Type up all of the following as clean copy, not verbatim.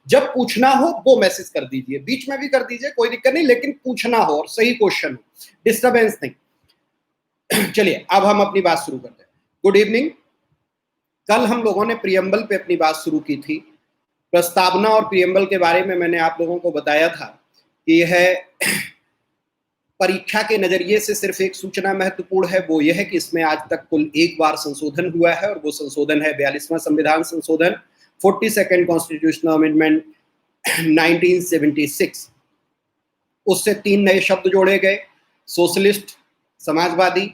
जब पूछना हो वो मैसेज कर दीजिए, बीच में भी कर दीजिए, कोई दिक्कत नहीं, लेकिन पूछना हो और सही क्वेश्चन हो, डिस्टर्बेंस नहीं। चलिए अब हम अपनी बात शुरू करते हैं। Good evening. कल हम लोगों ने प्रियम्बल पे अपनी बात शुरू की थी। प्रस्तावना और प्रियम्बल के बारे में मैंने आप लोगों को बताया था कि यह परीक्षा के नजरिए से सिर्फ एक सूचना महत्वपूर्ण है, वो यह है कि इसमें आज तक कुल एक बार संशोधन हुआ है और वो संशोधन है 42वां संविधान संशोधन, 42nd कॉन्स्टिट्यूशनल अमेंडमेंट 1976। उससे 3 नए शब्द जोड़े गए, सोशलिस्ट समाजवादी,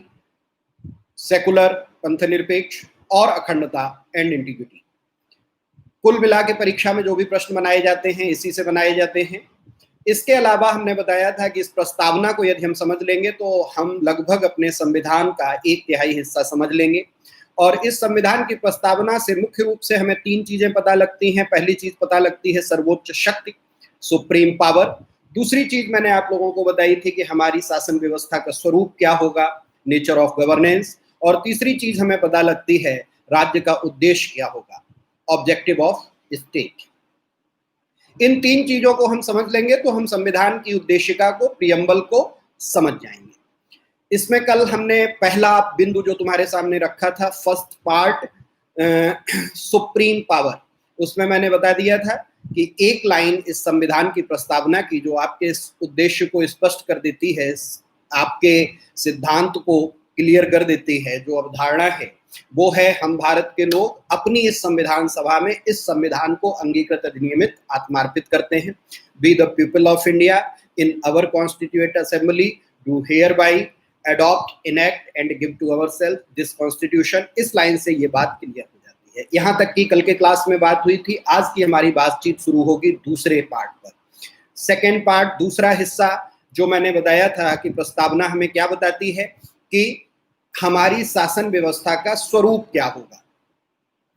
सेकुलर पंथनिरपेक्ष और अखंडता एंड इंटीग्रिटी। कुल मिला के परीक्षा में जो भी प्रश्न बनाए जाते हैं इसी से बनाए जाते हैं। इसके अलावा हमने बताया था कि इस प्रस्तावना को यदि हम समझ लेंगे तो हम लगभग अपने संविधान का 1/3 हिस्सा समझ लेंगे। और इस संविधान की प्रस्तावना से मुख्य रूप से हमें 3 चीजें पता लगती हैं। पहली चीज पता लगती है सर्वोच्च शक्ति, सुप्रीम पावर। दूसरी चीज मैंने आप लोगों को बताई थी कि हमारी शासन व्यवस्था का स्वरूप क्या होगा, नेचर ऑफ गवर्नेंस। और तीसरी चीज हमें पता लगती है राज्य का उद्देश्य क्या होगा, ऑब्जेक्टिव ऑफ स्टेट। इन 3 चीजों को हम समझ लेंगे तो हम संविधान की उद्देशिका को, प्रियम्बल को समझ जाएंगे। इसमें कल हमने पहला बिंदु जो तुम्हारे सामने रखा था, फर्स्ट पार्ट सुप्रीम पावर, उसमें मैंने बता दिया था कि एक लाइन इस संविधान की प्रस्तावना की जो आपके इस उद्देश्य को स्पष्ट कर देती है, आपके सिद्धांत को क्लियर कर देती है, जो अवधारणा है वो है हम भारत के लोग अपनी इस संविधान सभा में इस संविधान को अंगीकृत अधिनियमित आत्मार्पित करते हैं। We the people of India in our constituent assembly do hereby adopt, enact and give to ourselves this constitution. इस लाइन से ये बात क्लियर हो जाती है। यहां तक कि कल के क्लास में बात हुई थी। आज की हमारी बातचीत शुरू होगी दूसरे पार्ट पर। सेकेंड पार्ट, दूसरा हिस्सा जो मैंने बताया था कि प्रस्तावना हमें क्या बताती है कि हमारी शासन व्यवस्था का स्वरूप क्या होगा,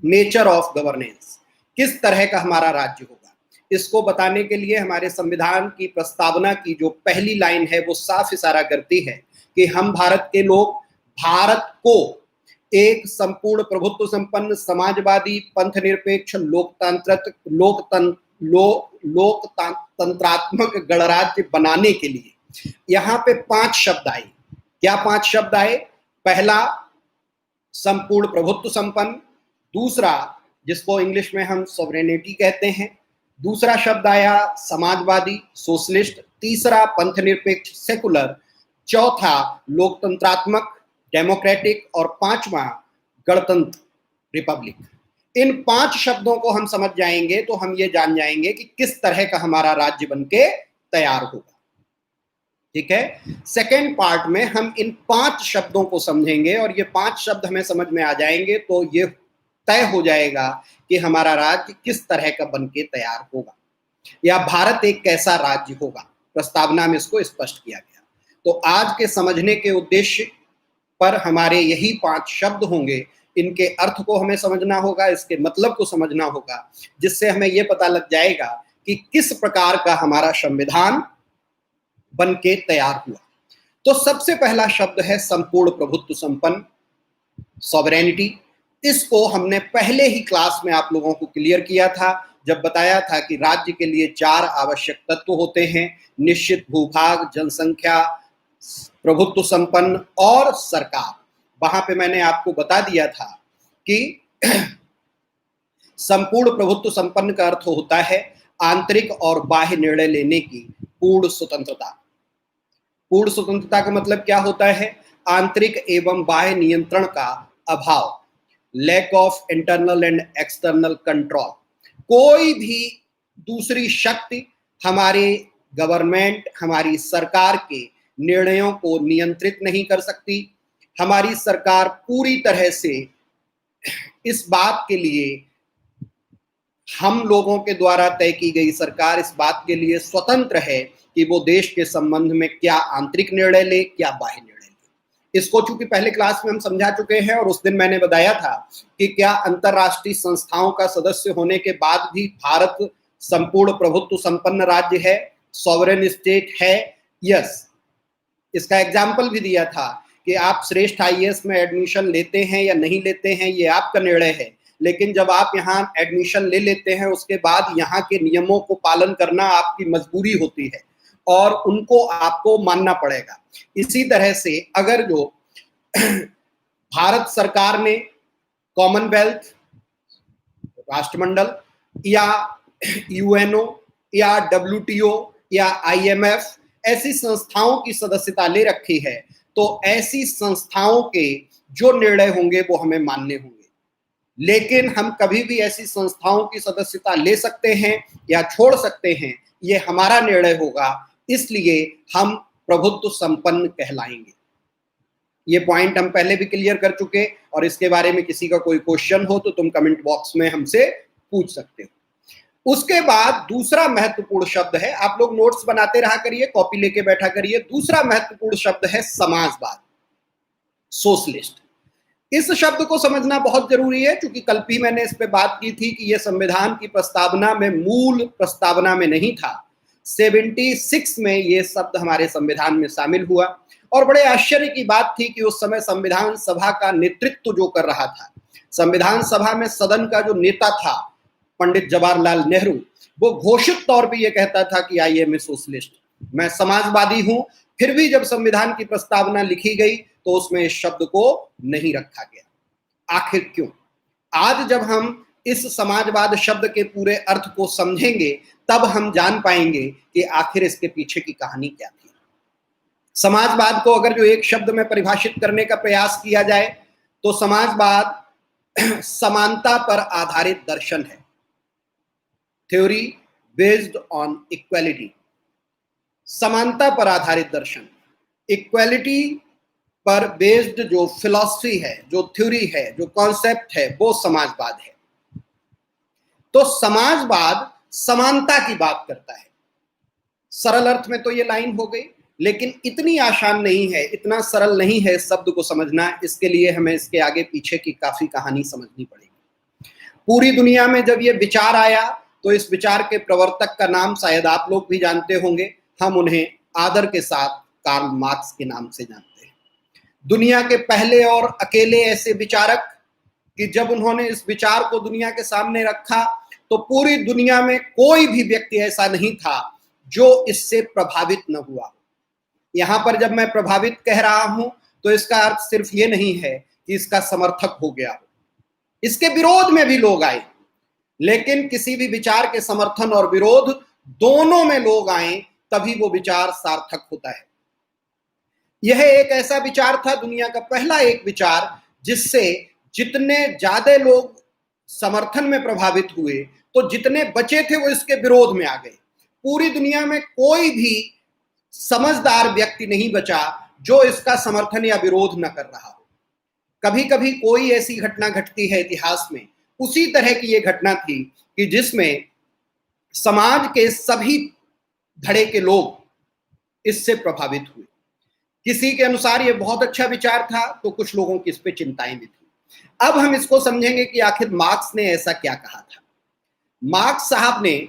नेचर ऑफ गवर्नेंस, किस तरह का हमारा राज्य होगा। इसको बताने के लिए हमारे संविधान की प्रस्तावना की जो पहली लाइन है वो साफ इशारा करती है कि हम भारत के लोग भारत को एक संपूर्ण प्रभुत्व संपन्न समाजवादी पंथनिरपेक्ष लोकतंत्रात्मक गणराज्य बनाने के लिए यहाँ पे 5 शब्द आए। क्या 5 शब्द आए? पहला संपूर्ण प्रभुत्व संपन्न, दूसरा जिसको इंग्लिश में हम सॉवरेनिटी कहते हैं, दूसरा शब्द आया समाजवादी सोशलिस्ट, तीसरा पंथनिरपेक्ष सेकुलर, चौथा लोकतंत्रात्मक डेमोक्रेटिक और पांचवा गणतंत्र रिपब्लिक। इन 5 शब्दों को हम समझ जाएंगे तो हम ये जान जाएंगे कि किस तरह का हमारा राज्य बनके तैयार होगा। ठीक है, सेकेंड पार्ट में हम इन 5 शब्दों को समझेंगे और ये 5 शब्द हमें समझ में आ जाएंगे तो ये तय हो जाएगा कि हमारा राज्य किस तरह का बनके तैयार होगा या भारत एक कैसा राज्य होगा। प्रस्तावना में इसको स्पष्ट किया गया। तो आज के समझने के उद्देश्य पर हमारे यही 5 शब्द होंगे। इनके अर्थ को हमें समझना होगा, इसके मतलब को समझना होगा, जिससे हमें यह पता लग जाएगा कि किस प्रकार का हमारा संविधान बन के तैयार हुआ। तो सबसे पहला शब्द है संपूर्ण प्रभुत्व संपन्न, सॉवरेनिटी। इसको हमने पहले ही क्लास में आप लोगों को क्लियर किया था जब बताया था कि राज्य के लिए 4 आवश्यक तत्व होते हैं, निश्चित भूभाग, जनसंख्या, प्रभुत्व संपन्न और सरकार। वहां पे मैंने आपको बता दिया था कि संपूर्ण प्रभुत्व संपन्न का अर्थ होता है आंतरिक और बाह्य निर्णय लेने की पूर्ण स्वतंत्रता। पूर्ण स्वतंत्रता का मतलब क्या होता है? आंतरिक एवं बाह्य नियंत्रण का अभाव, lack of internal and external control. कोई भी दूसरी शक्ति हमारे गवर्नमेंट, हमारी सरकार के निर्णयों को नियंत्रित नहीं कर सकती। हमारी सरकार पूरी तरह से इस बात के लिए, हम लोगों के द्वारा तय की गई सरकार इस बात के लिए स्वतंत्र है कि वो देश के संबंध में क्या आंतरिक निर्णय ले, क्या बाह्य निर्णय ले। इसको चूंकि पहले क्लास में हम समझा चुके हैं और उस दिन मैंने बताया था कि क्या अंतरराष्ट्रीय संस्थाओं का सदस्य होने के बाद भी भारत संपूर्ण प्रभुत्व संपन्न राज्य है, सॉवरेन स्टेट है। यस, इसका एग्जाम्पल भी दिया था कि आप श्रेष्ठ आईएएस में एडमिशन लेते हैं या नहीं लेते हैं, ये आपका निर्णय है, लेकिन जब आप यहाँ एडमिशन ले लेते हैं उसके बाद यहाँ के नियमों को पालन करना आपकी मजबूरी होती है और उनको आपको मानना पड़ेगा। इसी तरह से अगर जो भारत सरकार ने कॉमनवेल्थ, राष्ट्रमंडल या यूएनओ या डब्ल्यूटीओ या आईएमएफ ऐसी संस्थाओं की सदस्यता ले रखी है, तो ऐसी संस्थाओं के जो निर्णय होंगे वो हमें मानने होंगे। लेकिन हम कभी भी ऐसी संस्थाओं की सदस्यता ले सकते हैं या छोड़ सकते हैं, ये हमारा निर्णय होगा, इसलिए हम प्रभुत्व संपन्न कहलाएंगे। ये पॉइंट हम पहले भी क्लियर कर चुके, और इसके बारे में किसी का कोई क्वेश्चन हो तो तुम कमेंट बॉक्स में हमसे पूछ सकते हो। उसके बाद दूसरा महत्वपूर्ण शब्द है, आप लोग नोट्स बनाते रहा करिए, कॉपी लेके बैठा करिए। दूसरा महत्वपूर्ण शब्द है समाजवाद, सोशलिस्ट। इस शब्द को समझना बहुत जरूरी है, क्योंकि कल भी मैंने इस पे बात की थी कि यह संविधान की प्रस्तावना में, मूल प्रस्तावना में नहीं था। 76 में यह शब्द हमारे संविधान में शामिल हुआ, और बड़े आश्चर्य की बात थी कि उस समय संविधान सभा का नेतृत्व जो कर रहा था, संविधान सभा में सदन का जो नेता था पंडित जवाहरलाल नेहरू, वो घोषित तौर पे ये कहता था कि आई एम ए सोशलिस्ट, मैं समाजवादी हूं। फिर भी जब संविधान की प्रस्तावना लिखी गई तो उसमें इस शब्द को नहीं रखा गया। आखिर क्यों? आज जब हम इस समाजवाद शब्द के पूरे अर्थ को समझेंगे तब हम जान पाएंगे कि आखिर इसके पीछे की कहानी क्या थी। समाजवाद को अगर जो एक शब्द में परिभाषित करने का प्रयास किया जाए तो समाजवाद समानता पर आधारित दर्शन है, थ्योरी बेस्ड ऑन इक्वालिटी। समानता पर आधारित दर्शन, इक्वालिटी पर बेस्ड जो फिलॉसफी है, जो थ्योरी है, जो कॉन्सेप्ट है, वो समाजवाद है। तो समाजवाद समानता की बात करता है। सरल अर्थ में तो ये लाइन हो गई, लेकिन इतनी आसान नहीं है, इतना सरल नहीं है इस शब्द को समझना। इसके लिए हमें इसके आगे पीछे की काफी कहानी समझनी पड़ेगी। पूरी दुनिया में जब ये विचार आया तो इस विचार के प्रवर्तक का नाम शायद आप लोग भी जानते होंगे, हम उन्हें आदर के साथ कार्ल मार्क्स के नाम से जानते हैं। दुनिया के पहले और अकेले ऐसे विचारक कि जब उन्होंने इस विचार को दुनिया के सामने रखा तो पूरी दुनिया में कोई भी व्यक्ति ऐसा नहीं था जो इससे प्रभावित न हुआ। यहां पर जब मैं प्रभावित कह रहा हूं तो इसका अर्थ सिर्फ ये नहीं है कि इसका समर्थक हो गया हो, इसके विरोध में भी लोग आए, लेकिन किसी भी विचार के समर्थन और विरोध दोनों में लोग आए तभी वो विचार सार्थक होता है। यह एक ऐसा विचार था, दुनिया का पहला एक विचार, जिससे जितने ज्यादा लोग समर्थन में प्रभावित हुए तो जितने बचे थे वो इसके विरोध में आ गए। पूरी दुनिया में कोई भी समझदार व्यक्ति नहीं बचा जो इसका समर्थन या विरोध न कर रहा हो। कभी कभी कोई ऐसी घटना घटती है इतिहास में, उसी तरह की ये घटना थी कि जिसमें समाज के सभी धड़े के लोग इससे प्रभावित हुए। किसी के अनुसार ये बहुत अच्छा विचार था तो कुछ लोगों की इस पे चिंताएं भी थी। अब हम इसको समझेंगे कि आखिर मार्क्स ने ऐसा क्या कहा था। मार्क्स साहब ने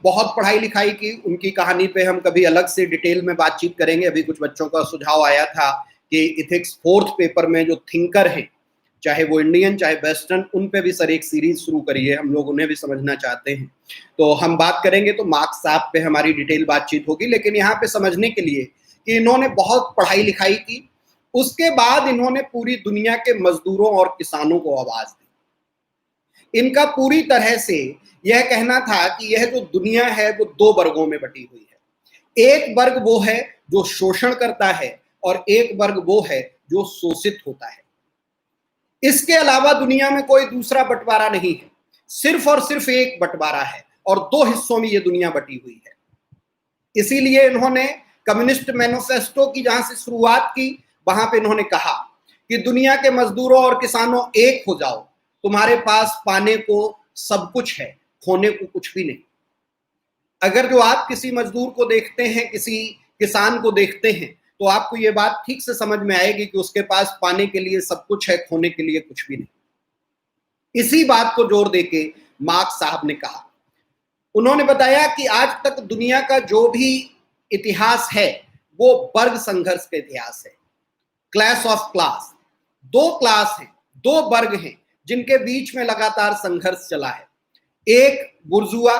बहुत पढ़ाई लिखाई की, उनकी कहानी पे हम कभी अलग से डिटेल में बातचीत करेंगे। अभी कुछ बच्चों का सुझाव आया था कि इथिक्स 4th पेपर में जो थिंकर हैं, चाहे वो इंडियन चाहे वेस्टर्न, उन पे भी सर एक सीरीज शुरू करिए, हम लोग उन्हें भी समझना चाहते हैं। तो हम बात करेंगे तो मार्क्स साहब पे हमारी डिटेल बातचीत होगी। लेकिन यहाँ पे समझने के लिए कि इन्होंने बहुत पढ़ाई लिखाई की, उसके बाद इन्होंने पूरी दुनिया के मजदूरों और किसानों को आवाज दी। इनका पूरी तरह से यह कहना था कि यह जो दुनिया है वो 2 वर्गों में बटी हुई है। एक वर्ग वो है जो शोषण करता है और एक वर्ग वो है जो शोषित होता है। इसके अलावा दुनिया में कोई दूसरा बंटवारा नहीं है, सिर्फ और सिर्फ एक बंटवारा है और 2 हिस्सों में यह दुनिया बटी हुई है। इसीलिए इन्होंने कम्युनिस्ट मैनिफेस्टो की जहां से शुरुआत की, वहां पे इन्होंने कहा कि दुनिया के मजदूरों और किसानों एक हो जाओ, तुम्हारे पास पाने को सब कुछ है, खोने को कुछ भी नहीं। अगर जो आप किसी मजदूर को देखते हैं, किसी किसान को देखते हैं, तो आपको ये बात ठीक से समझ में आएगी कि उसके पास पाने के लिए सब कुछ है, खोने के लिए कुछ भी नहीं। इसी बात को जोर देके मार्क्स साहब ने कहा, उन्होंने बताया कि आज तक दुनिया का जो भी इतिहास है वो वर्ग संघर्ष का इतिहास है, क्लैश ऑफ क्लास। 2 क्लास हैं, 2 वर्ग हैं जिनके बीच में लगातार संघर्ष चला है। एक बुर्जुआ,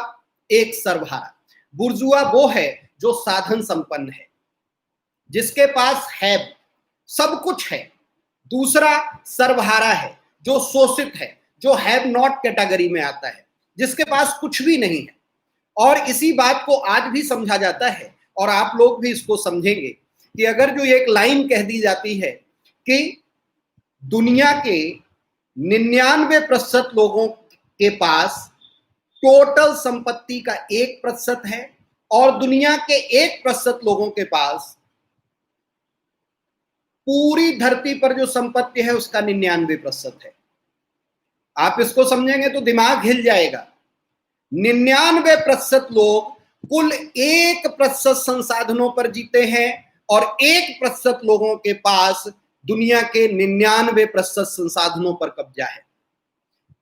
एक सर्वहारा। बुर्जुआ वो है जो साधन संपन्न है, जिसके पास है, सब कुछ है। दूसरा सर्वहारा है जो शोषित है, जो हैव नॉट कैटेगरी में आता है, जिसके पास कुछ भी नहीं है। और इसी बात को आज भी समझा जाता है और आप लोग भी इसको समझेंगे कि अगर जो एक लाइन कह दी जाती है कि दुनिया के 99% लोगों के पास टोटल संपत्ति का 1% है और दुनिया के 1% लोगों के पास पूरी धरती पर जो संपत्ति है उसका 99% है। आप इसको समझेंगे तो दिमाग हिल जाएगा। 99% लोग कुल 1% संसाधनों पर जीते हैं और 1% लोगों के पास दुनिया के 99% संसाधनों पर कब्जा है।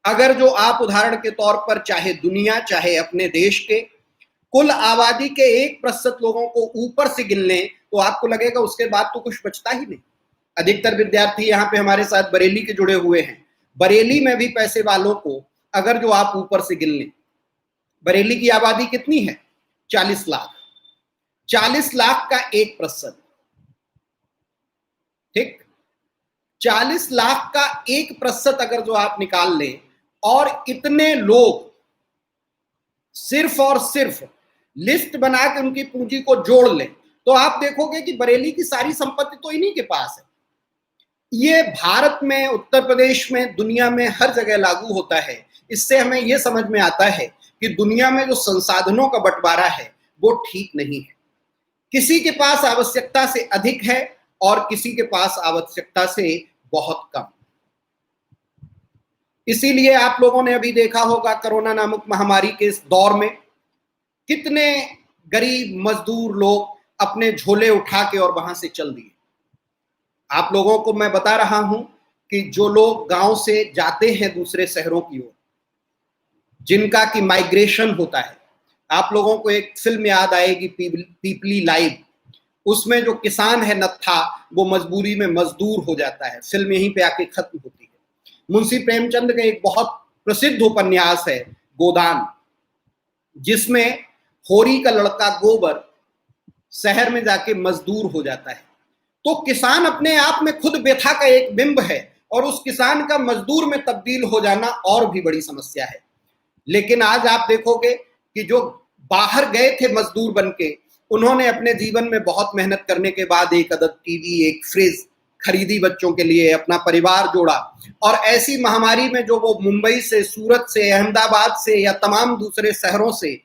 अगर जो आप उदाहरण के तौर पर चाहे दुनिया चाहे अपने देश के कुल आबादी के 1% लोगों को ऊपर से गिन लें तो आपको लगेगा उसके बाद तो कुछ बचता ही नहीं। अधिकतर विद्यार्थी यहाँ पे हमारे साथ बरेली के जुड़े हुए हैं। बरेली में भी पैसे वालों को अगर जो आप ऊपर से गिन लें, बरेली की आबादी कितनी है? 40 लाख। 40 लाख का 1%, ठीक, 40 लाख का 1% अगर जो आप निकाल लें और इतने लोग सिर्फ और सिर्फ लिस्ट बना के उनकी पूंजी को जोड़ लें तो आप देखोगे कि बरेली की सारी संपत्ति तो इन्हीं के पास है। ये भारत में, उत्तर प्रदेश में, दुनिया में हर जगह लागू होता है। इससे हमें यह समझ में आता है कि दुनिया में जो संसाधनों का बंटवारा है वो ठीक नहीं है। किसी के पास आवश्यकता से अधिक है और किसी के पास आवश्यकता से बहुत कम। इसीलिए आप लोगों ने अभी देखा होगा कोरोना नामक महामारी के इस दौर में कितने गरीब मजदूर लोग अपने झोले उठा के और वहां से चल दिए। आप लोगों को मैं बता रहा हूं कि जो लोग गांव से जाते हैं दूसरे शहरों की ओर, जिनका की माइग्रेशन होता है, आप लोगों को एक फिल्म याद आएगी पीपली लाइव। उसमें जो किसान है नत्था, वो मजबूरी में मजदूर हो जाता है। फिल्म यहीं पे आके खत्म होती है। मुंशी प्रेमचंद का एक बहुत प्रसिद्ध उपन्यास है गोदान, जिसमें होरी का लड़का गोबर शहर में जाके मजदूर हो जाता है। तो किसान अपने आप में खुद व्यथा का एक बिंब है और उस किसान का मजदूर में तब्दील हो जाना और भी बड़ी समस्या है। लेकिन आज आप देखोगे कि जो बाहर गए थे मजदूर बनके, उन्होंने अपने जीवन में बहुत मेहनत करने के बाद एक अदद टीवी, एक फ्रिज खरीदी बच्चों के लिए, अपना परिवार जोड़ा। और ऐसी महामारी में जो वो मुंबई से, सूरत से, अहमदाबाद से या तमाम दूसरे शहरों से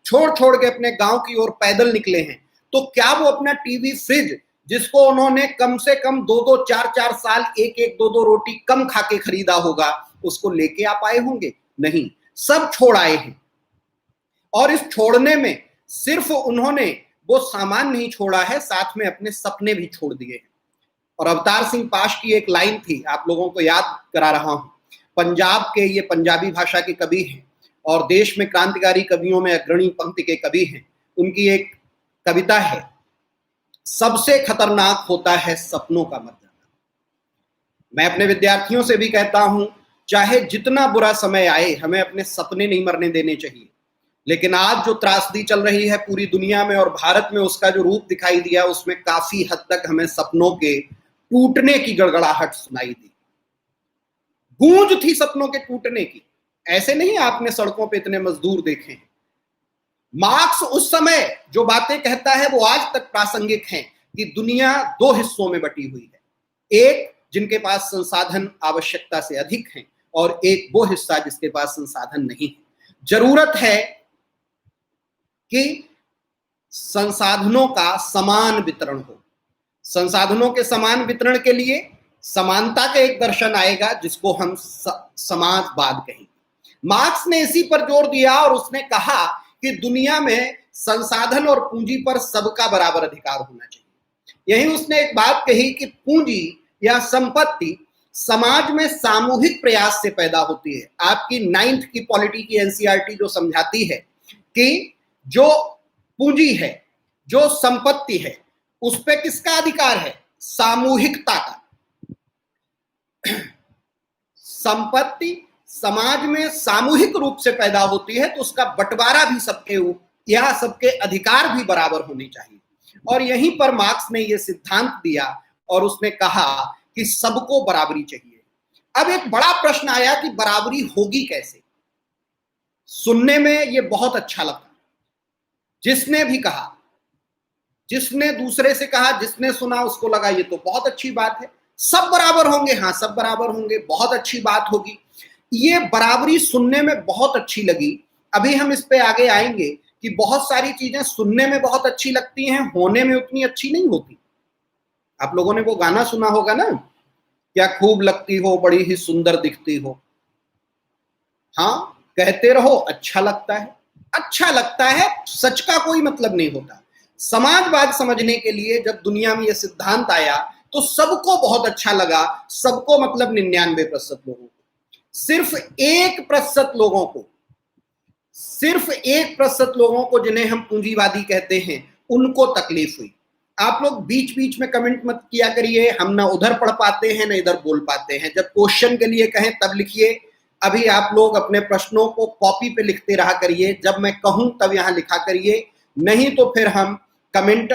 छोड़ छोड़ के अपने गांव की ओर पैदल निकले हैं, तो क्या वो अपना टीवी, फ्रिज, जिसको उन्होंने कम से कम 2-2, 4-4 साल एक एक 2-2 रोटी कम खा के खरीदा होगा, उसको लेके आ पाए होंगे? नहीं, सब छोड़ आए हैं। और इस छोड़ने में सिर्फ उन्होंने वो सामान नहीं छोड़ा है, साथ में अपने सपने भी छोड़ दिए हैं। और अवतार सिंह पाश की एक लाइन थी, आप लोगों को याद करा रहा हूं। पंजाब के, ये पंजाबी भाषा के कवि हैं और देश में क्रांतिकारी कवियों में अग्रणी पंक्ति के कवि हैं। उनकी एक कविता है, सबसे खतरनाक होता है सपनों का मर जाना। मैं अपने विद्यार्थियों से भी कहता हूं, चाहे जितना बुरा समय आए, हमें अपने सपने नहीं मरने देने चाहिए। लेकिन आज जो त्रासदी चल रही है पूरी दुनिया में और भारत में, उसका जो रूप दिखाई दिया, उसमें काफी हद तक हमें सपनों के टूटने की गड़गड़ाहट सुनाई दी। गूंज थी सपनों के टूटने की। ऐसे नहीं आपने सड़कों पे इतने मजदूर देखे हैं। मार्क्स उस समय जो बातें कहता है वो आज तक प्रासंगिक हैं कि दुनिया दो हिस्सों में बटी हुई है। एक जिनके पास संसाधन आवश्यकता से अधिक हैं और एक वो हिस्सा जिसके पास संसाधन नहीं है। जरूरत है कि संसाधनों का समान वितरण हो। संसाधनों के समान वितरण के लिए समानता का एक दर्शन आएगा जिसको हम समाजवाद कहेंगे। मार्क्स ने इसी पर जोर दिया और उसने कहा कि दुनिया में संसाधन और पूंजी पर सबका बराबर अधिकार होना चाहिए। यही उसने एक बात कही कि पूंजी या संपत्ति समाज में सामूहिक प्रयास से पैदा होती है। आपकी 9th की पॉलिटी की एनसीईआरटी जो समझाती है कि जो पूंजी है, जो संपत्ति है, उस पे किसका अधिकार है? सामूहिकता का। संपत्ति समाज में सामूहिक रूप से पैदा होती है तो उसका बंटवारा भी सबके अधिकार भी बराबर होने चाहिए। और यहीं पर मार्क्स ने यह सिद्धांत दिया और उसने कहा कि सबको बराबरी चाहिए। अब एक बड़ा प्रश्न आया कि बराबरी होगी कैसे। सुनने में यह बहुत अच्छा लगा, जिसने भी कहा, जिसने दूसरे से कहा, जिसने सुना उसको लगा ये तो बहुत अच्छी बात है, सब बराबर होंगे। हाँ, सब बराबर होंगे, बहुत अच्छी बात होगी। ये बराबरी सुनने में बहुत अच्छी लगी। अभी हम इस पे आगे आएंगे कि बहुत सारी चीजें सुनने में बहुत अच्छी लगती हैं, होने में उतनी अच्छी नहीं होती। आप लोगों ने वो गाना सुना होगा ना, क्या खूब लगती हो, बड़ी ही सुंदर दिखती हो। हाँ, कहते रहो अच्छा लगता है, अच्छा लगता है, सच का कोई मतलब नहीं होता। समाजवाद समझने के लिए जब दुनिया में यह सिद्धांत आया तो सबको बहुत अच्छा लगा। सबको मतलब 99% लोगों को, सिर्फ 1% लोगों को, सिर्फ 1% लोगों को जिन्हें हम पूंजीवादी कहते हैं, उनको तकलीफ हुई। आप लोग बीच बीच में कमेंट मत किया करिए, हम ना उधर पढ़ पाते हैं ना इधर बोल पाते हैं। जब क्वेश्चन के लिए कहें तब लिखिए। अभी आप लोग अपने प्रश्नों को कॉपी पे लिखते रहा करिए, जब मैं कहूं तब यहां लिखा करिए, नहीं तो फिर हम कमेंट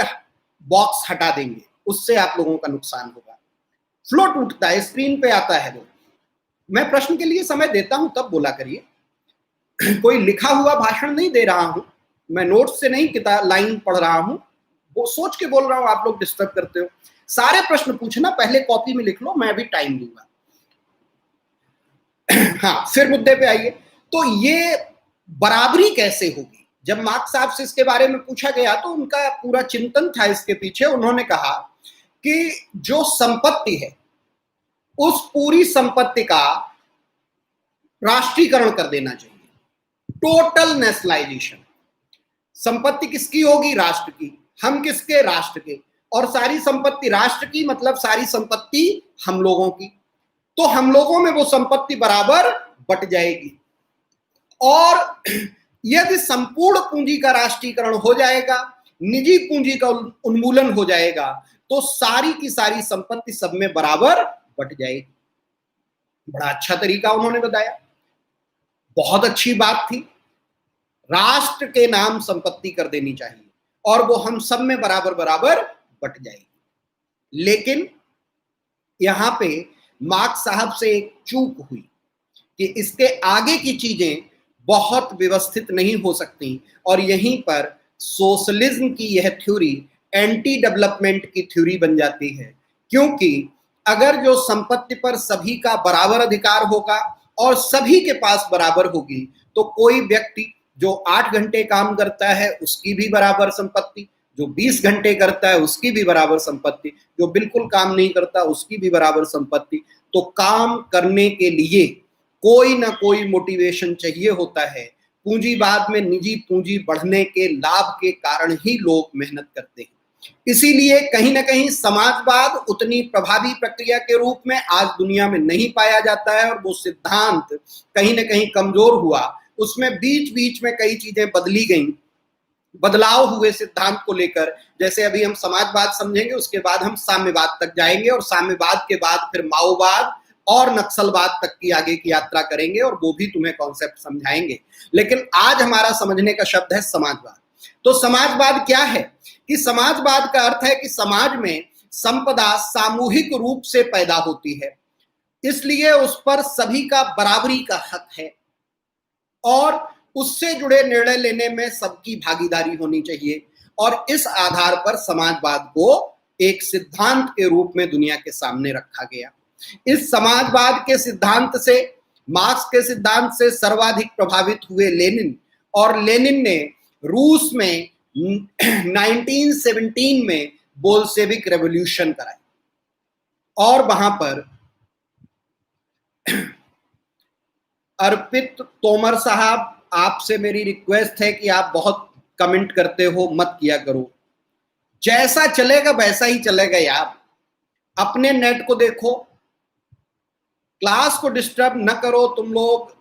बॉक्स हटा देंगे, उससे आप लोगों का नुकसान होगा। फ्लो टूटता है, स्क्रीन पे आता है वो। मैं प्रश्न के लिए समय देता हूं तब बोला करिए। कोई लिखा हुआ भाषण नहीं दे रहा हूं, मैं नोट्स से नहीं किताब लाइन पढ़ रहा हूं, वो सोच के बोल रहा हूं। आप लोग डिस्टर्ब करते हो। सारे प्रश्न पूछना, पहले कॉपी में लिख लो, मैं अभी टाइम दूंगा। हाँ, फिर मुद्दे पे आइए। तो ये बराबरी कैसे होगी? जब मार्क्स साहब से इसके बारे में पूछा गया तो उनका पूरा चिंतन था इसके पीछे। उन्होंने कहा कि जो संपत्ति है उस पूरी संपत्ति का राष्ट्रीयकरण कर देना चाहिए, टोटल नेशनलाइजेशन। संपत्ति किसकी होगी? राष्ट्र की। हम किसके? राष्ट्र के। और सारी संपत्ति राष्ट्र की मतलब सारी संपत्ति हम लोगों की। तो हम लोगों में वो संपत्ति बराबर बट जाएगी। और यदि संपूर्ण पूंजी का राष्ट्रीयकरण हो जाएगा, निजी पूंजी का उन्मूलन हो जाएगा, तो सारी की सारी संपत्ति सब में बराबर बट जाएगी। बड़ा अच्छा तरीका उन्होंने बताया, बहुत अच्छी बात थी। राष्ट्र के नाम संपत्ति कर देनी चाहिए और वो हम सब में बराबर बराबर बट जाएगी। लेकिन यहां पे मार्क्स साहब से एक चूक हुई कि इसके आगे की चीजें बहुत व्यवस्थित नहीं हो सकती, और यहीं पर सोशलिज्म की यह थ्योरी एंटी डेवलपमेंट की थ्योरी बन जाती है। क्योंकि अगर जो संपत्ति पर सभी का बराबर अधिकार होगा और सभी के पास बराबर होगी, तो कोई व्यक्ति जो 8 घंटे काम करता है उसकी भी बराबर संपत्ति, जो 20 घंटे करता है उसकी भी बराबर संपत्ति, जो बिल्कुल काम नहीं करता उसकी भी बराबर संपत्ति। तो काम करने के लिए कोई ना कोई मोटिवेशन चाहिए होता है। पूंजीवाद में निजी पूंजी बढ़ने के लाभ के कारण ही लोग मेहनत करते हैं। इसीलिए कहीं ना कहीं समाजवाद उतनी प्रभावी प्रक्रिया के रूप में आज दुनिया में नहीं पाया जाता है, और वो सिद्धांत कहीं ना कहीं कमजोर हुआ। उसमें बीच बीच में कई चीजें बदली गईं, बदलाव हुए सिद्धांत को लेकर। जैसे अभी हम समाजवाद समझेंगे, उसके बाद हम साम्यवाद तक जाएंगे, और साम्यवाद के बाद फिर माओवाद और नक्सलवाद तक की आगे की यात्रा करेंगे, और वो भी तुम्हें कॉन्सेप्ट समझाएंगे। लेकिन आज हमारा समझने का शब्द है समाजवाद। तो समाजवाद क्या है? कि समाजवाद का अर्थ है कि समाज में संपदा सामूहिक रूप से पैदा होती है, इसलिए उस पर सभी का बराबरी का हक है, और उससे जुड़े निर्णय लेने में सबकी भागीदारी होनी चाहिए। और इस आधार पर समाजवाद को एक सिद्धांत के रूप में दुनिया के सामने रखा गया। इस समाजवाद के सिद्धांत से, मार्क्स के सिद्धांत से सर्वाधिक प्रभावित हुए लेनिन, और लेनिन ने रूस में 1917 में बोल्शेविक रेवोल्यूशन कराई। और वहां पर अर्पित तोमर साहब, आपसे मेरी रिक्वेस्ट है कि आप बहुत कमेंट करते हो, मत किया करो। जैसा चलेगा वैसा ही चलेगा यार। अपने नेट को देखो, क्लास को डिस्टर्ब न करो तुम लोग।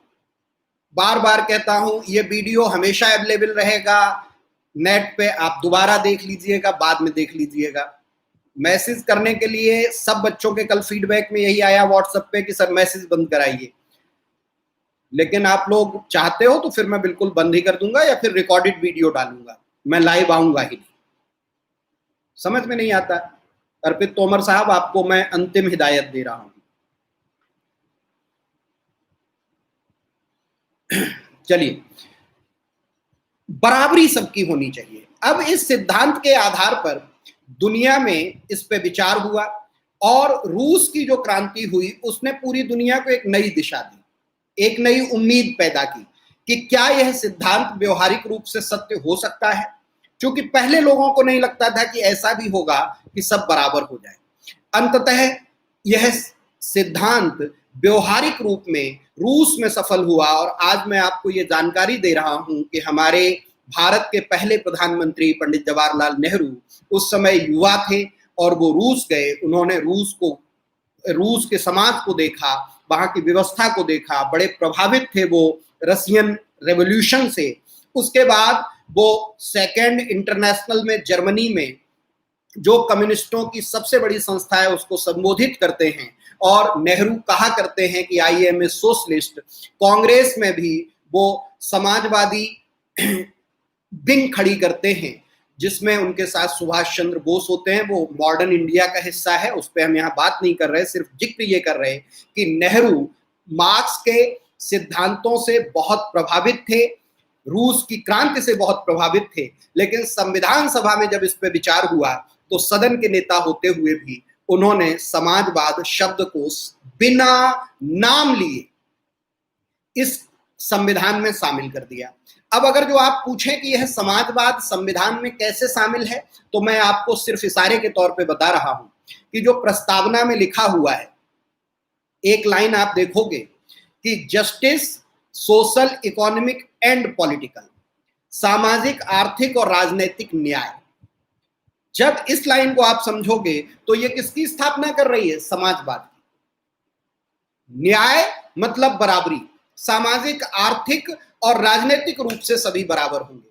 बार बार कहता हूं, ये वीडियो हमेशा अवेलेबल रहेगा नेट पे, आप दोबारा देख लीजिएगा, बाद में देख लीजिएगा। मैसेज करने के लिए सब बच्चों के कल फीडबैक में यही आया व्हाट्सएप पे कि सर मैसेज बंद कराइए। लेकिन आप लोग चाहते हो तो फिर मैं बिल्कुल बंद ही कर दूंगा या फिर रिकॉर्डेड वीडियो डालूंगा, मैं लाइव आऊंगा ही नहीं। समझ में नहीं आता। अर्पित तोमर साहब, आपको मैं अंतिम हिदायत दे रहा हूं। चलिए, बराबरी सबकी होनी चाहिए। अब इस सिद्धांत के आधार पर दुनिया में इस पे विचार हुआ और रूस की जो क्रांति हुई उसने पूरी दुनिया को एक नई दिशा दी, एक नई उम्मीद पैदा की कि क्या यह सिद्धांत व्यवहारिक रूप से सत्य हो सकता है, क्योंकि पहले लोगों को नहीं लगता था कि ऐसा भी होगा कि सब बराबर हो जाए। अंततः यह सिद्धांत व्यवहारिक रूप में रूस में सफल हुआ और आज मैं आपको ये जानकारी दे रहा हूं कि हमारे भारत के पहले प्रधानमंत्री पंडित जवाहरलाल नेहरू उस समय युवा थे और वो रूस गए। उन्होंने रूस के समाज को देखा, वहां की व्यवस्था को देखा, बड़े प्रभावित थे वो रशियन रेवोल्यूशन से। उसके बाद वो सेकेंड इंटरनेशनल में जर्मनी में जो कम्युनिस्टों की सबसे बड़ी संस्था है उसको संबोधित करते हैं और नेहरू कहा करते हैं कि I am a socialist. Congress में भी वो समाजवादी विंग खड़ी करते हैं जिसमें उनके साथ सुभाष चंद्र बोस होते हैं। वो मॉडर्न इंडिया का हिस्सा है, उस पर हम यहाँ बात नहीं कर रहे, सिर्फ जिक्र ये कर रहे हैं कि नेहरू मार्क्स के सिद्धांतों से बहुत प्रभावित थे, रूस की क्रांति से बहुत प्रभावित थे, लेकिन संविधान सभा में जब इस पे विचार हुआ तो सदन के नेता होते हुए भी उन्होंने समाजवाद शब्द को बिना नाम लिए इस संविधान में शामिल कर दिया। अब अगर जो आप पूछें कि यह समाजवाद संविधान में कैसे शामिल है, तो मैं आपको सिर्फ इशारे के तौर पे बता रहा हूं कि जो प्रस्तावना में लिखा हुआ है, एक लाइन आप देखोगे कि justice, social, economic and political, सामाजिक, आर्थिक और राजनीतिक न्याय। जब इस लाइन को आप समझोगे तो ये किसकी स्थापना कर रही है? समाजवाद की। न्याय मतलब बराबरी, सामाजिक, आर्थिक और राजनीतिक रूप से सभी बराबर होंगे।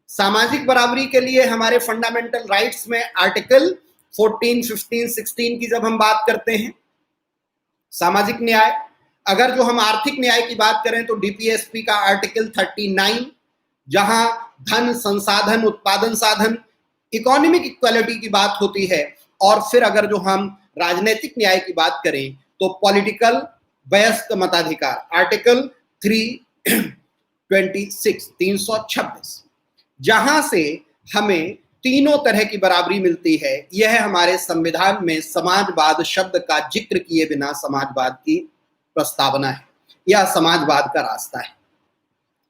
सामाजिक बराबरी के लिए हमारे फंडामेंटल राइट्स में आर्टिकल 14, 15, 16 की जब हम बात करते हैं, सामाजिक न्याय। अगर जो हम आर्थिक न्याय की बात करें तो डीपीएसपी का आर्टिकल 39, जहां धन, संसाधन, उत्पादन साधन, इकोनॉमिक इक्वालिटी की बात होती है। और फिर अगर जो हम राजनीतिक न्याय की बात करें तो पॉलिटिकल वयस्क मताधिकार, आर्टिकल 326, जहां से हमें तीनों तरह की बराबरी मिलती है। यह हमारे संविधान में समाजवाद शब्द का जिक्र किए बिना समाजवाद की प्रस्तावना है, यह समाजवाद का रास्ता है।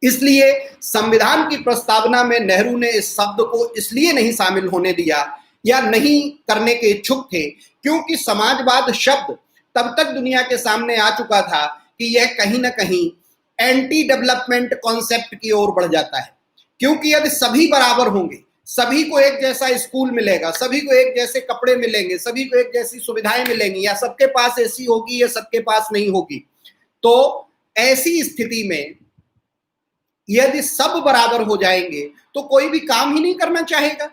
इसलिए संविधान की प्रस्तावना में नेहरू ने इस शब्द को इसलिए नहीं शामिल होने दिया या नहीं करने के इच्छुक थे क्योंकि समाजवाद शब्द तब तक दुनिया के सामने आ चुका था कि यह कहीं ना कहीं एंटी डेवलपमेंट कॉन्सेप्ट की ओर बढ़ जाता है। क्योंकि यदि सभी बराबर होंगे, सभी को एक जैसा स्कूल मिलेगा, सभी को एक जैसे कपड़े मिलेंगे, सभी को एक जैसी सुविधाएं मिलेंगी, या सबके पास एसी होगी या सबके पास नहीं होगी, तो ऐसी स्थिति में यदि सब बराबर हो जाएंगे तो कोई भी काम ही नहीं करना चाहेगा।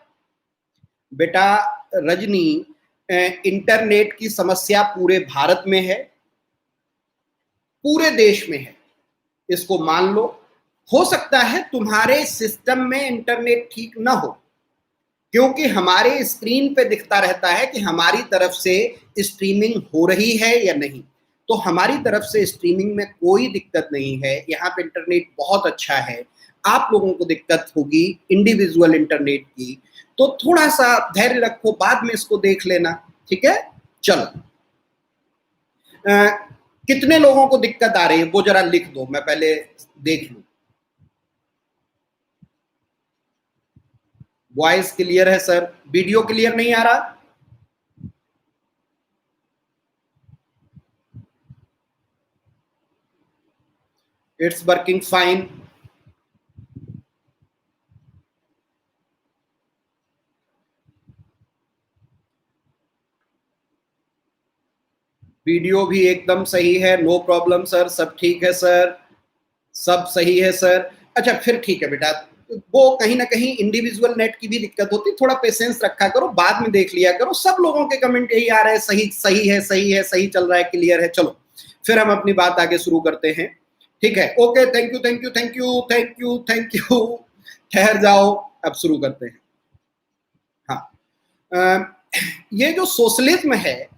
बेटा रजनी, इंटरनेट की समस्या पूरे भारत में है, पूरे देश में है, इसको मान लो। हो सकता है तुम्हारे सिस्टम में इंटरनेट ठीक ना हो, क्योंकि हमारे स्क्रीन पे दिखता रहता है कि हमारी तरफ से स्ट्रीमिंग हो रही है या नहीं। तो हमारी तरफ से स्ट्रीमिंग में कोई दिक्कत नहीं है, यहाँ पे इंटरनेट बहुत अच्छा है। आप लोगों को दिक्कत होगी इंडिविजुअल इंटरनेट की, तो थोड़ा सा धैर्य रखो, बाद में इसको देख लेना, ठीक है। चलो, कितने लोगों को दिक्कत आ रही है वो जरा लिख दो, मैं पहले देख लूं। वॉइस क्लियर है सर, वीडियो क्लियर नहीं आ रहा? It's working fine. वीडियो भी एकदम सही है, नो प्रॉब्लम सर, सब ठीक है सर, सब सही है सर। अच्छा फिर ठीक है बेटा, वो कहीं ना कहीं इंडिविजुअल नेट की भी दिक्कत होती है, थोड़ा पेशेंस रखा करो, बाद में देख लिया करो। सब लोगों के कमेंट यही आ रहे हैं, सही सही है, सही है, सही चल रहा है, क्लियर है। चलो फिर हम अपनी बात आगे शुरू करते हैं। ठीक है, okay, thank you thank you thank you thank you thank you. ठहर जाओ, अब शुरू करते हैं। हाँ, ये जो सोशलिज्म है,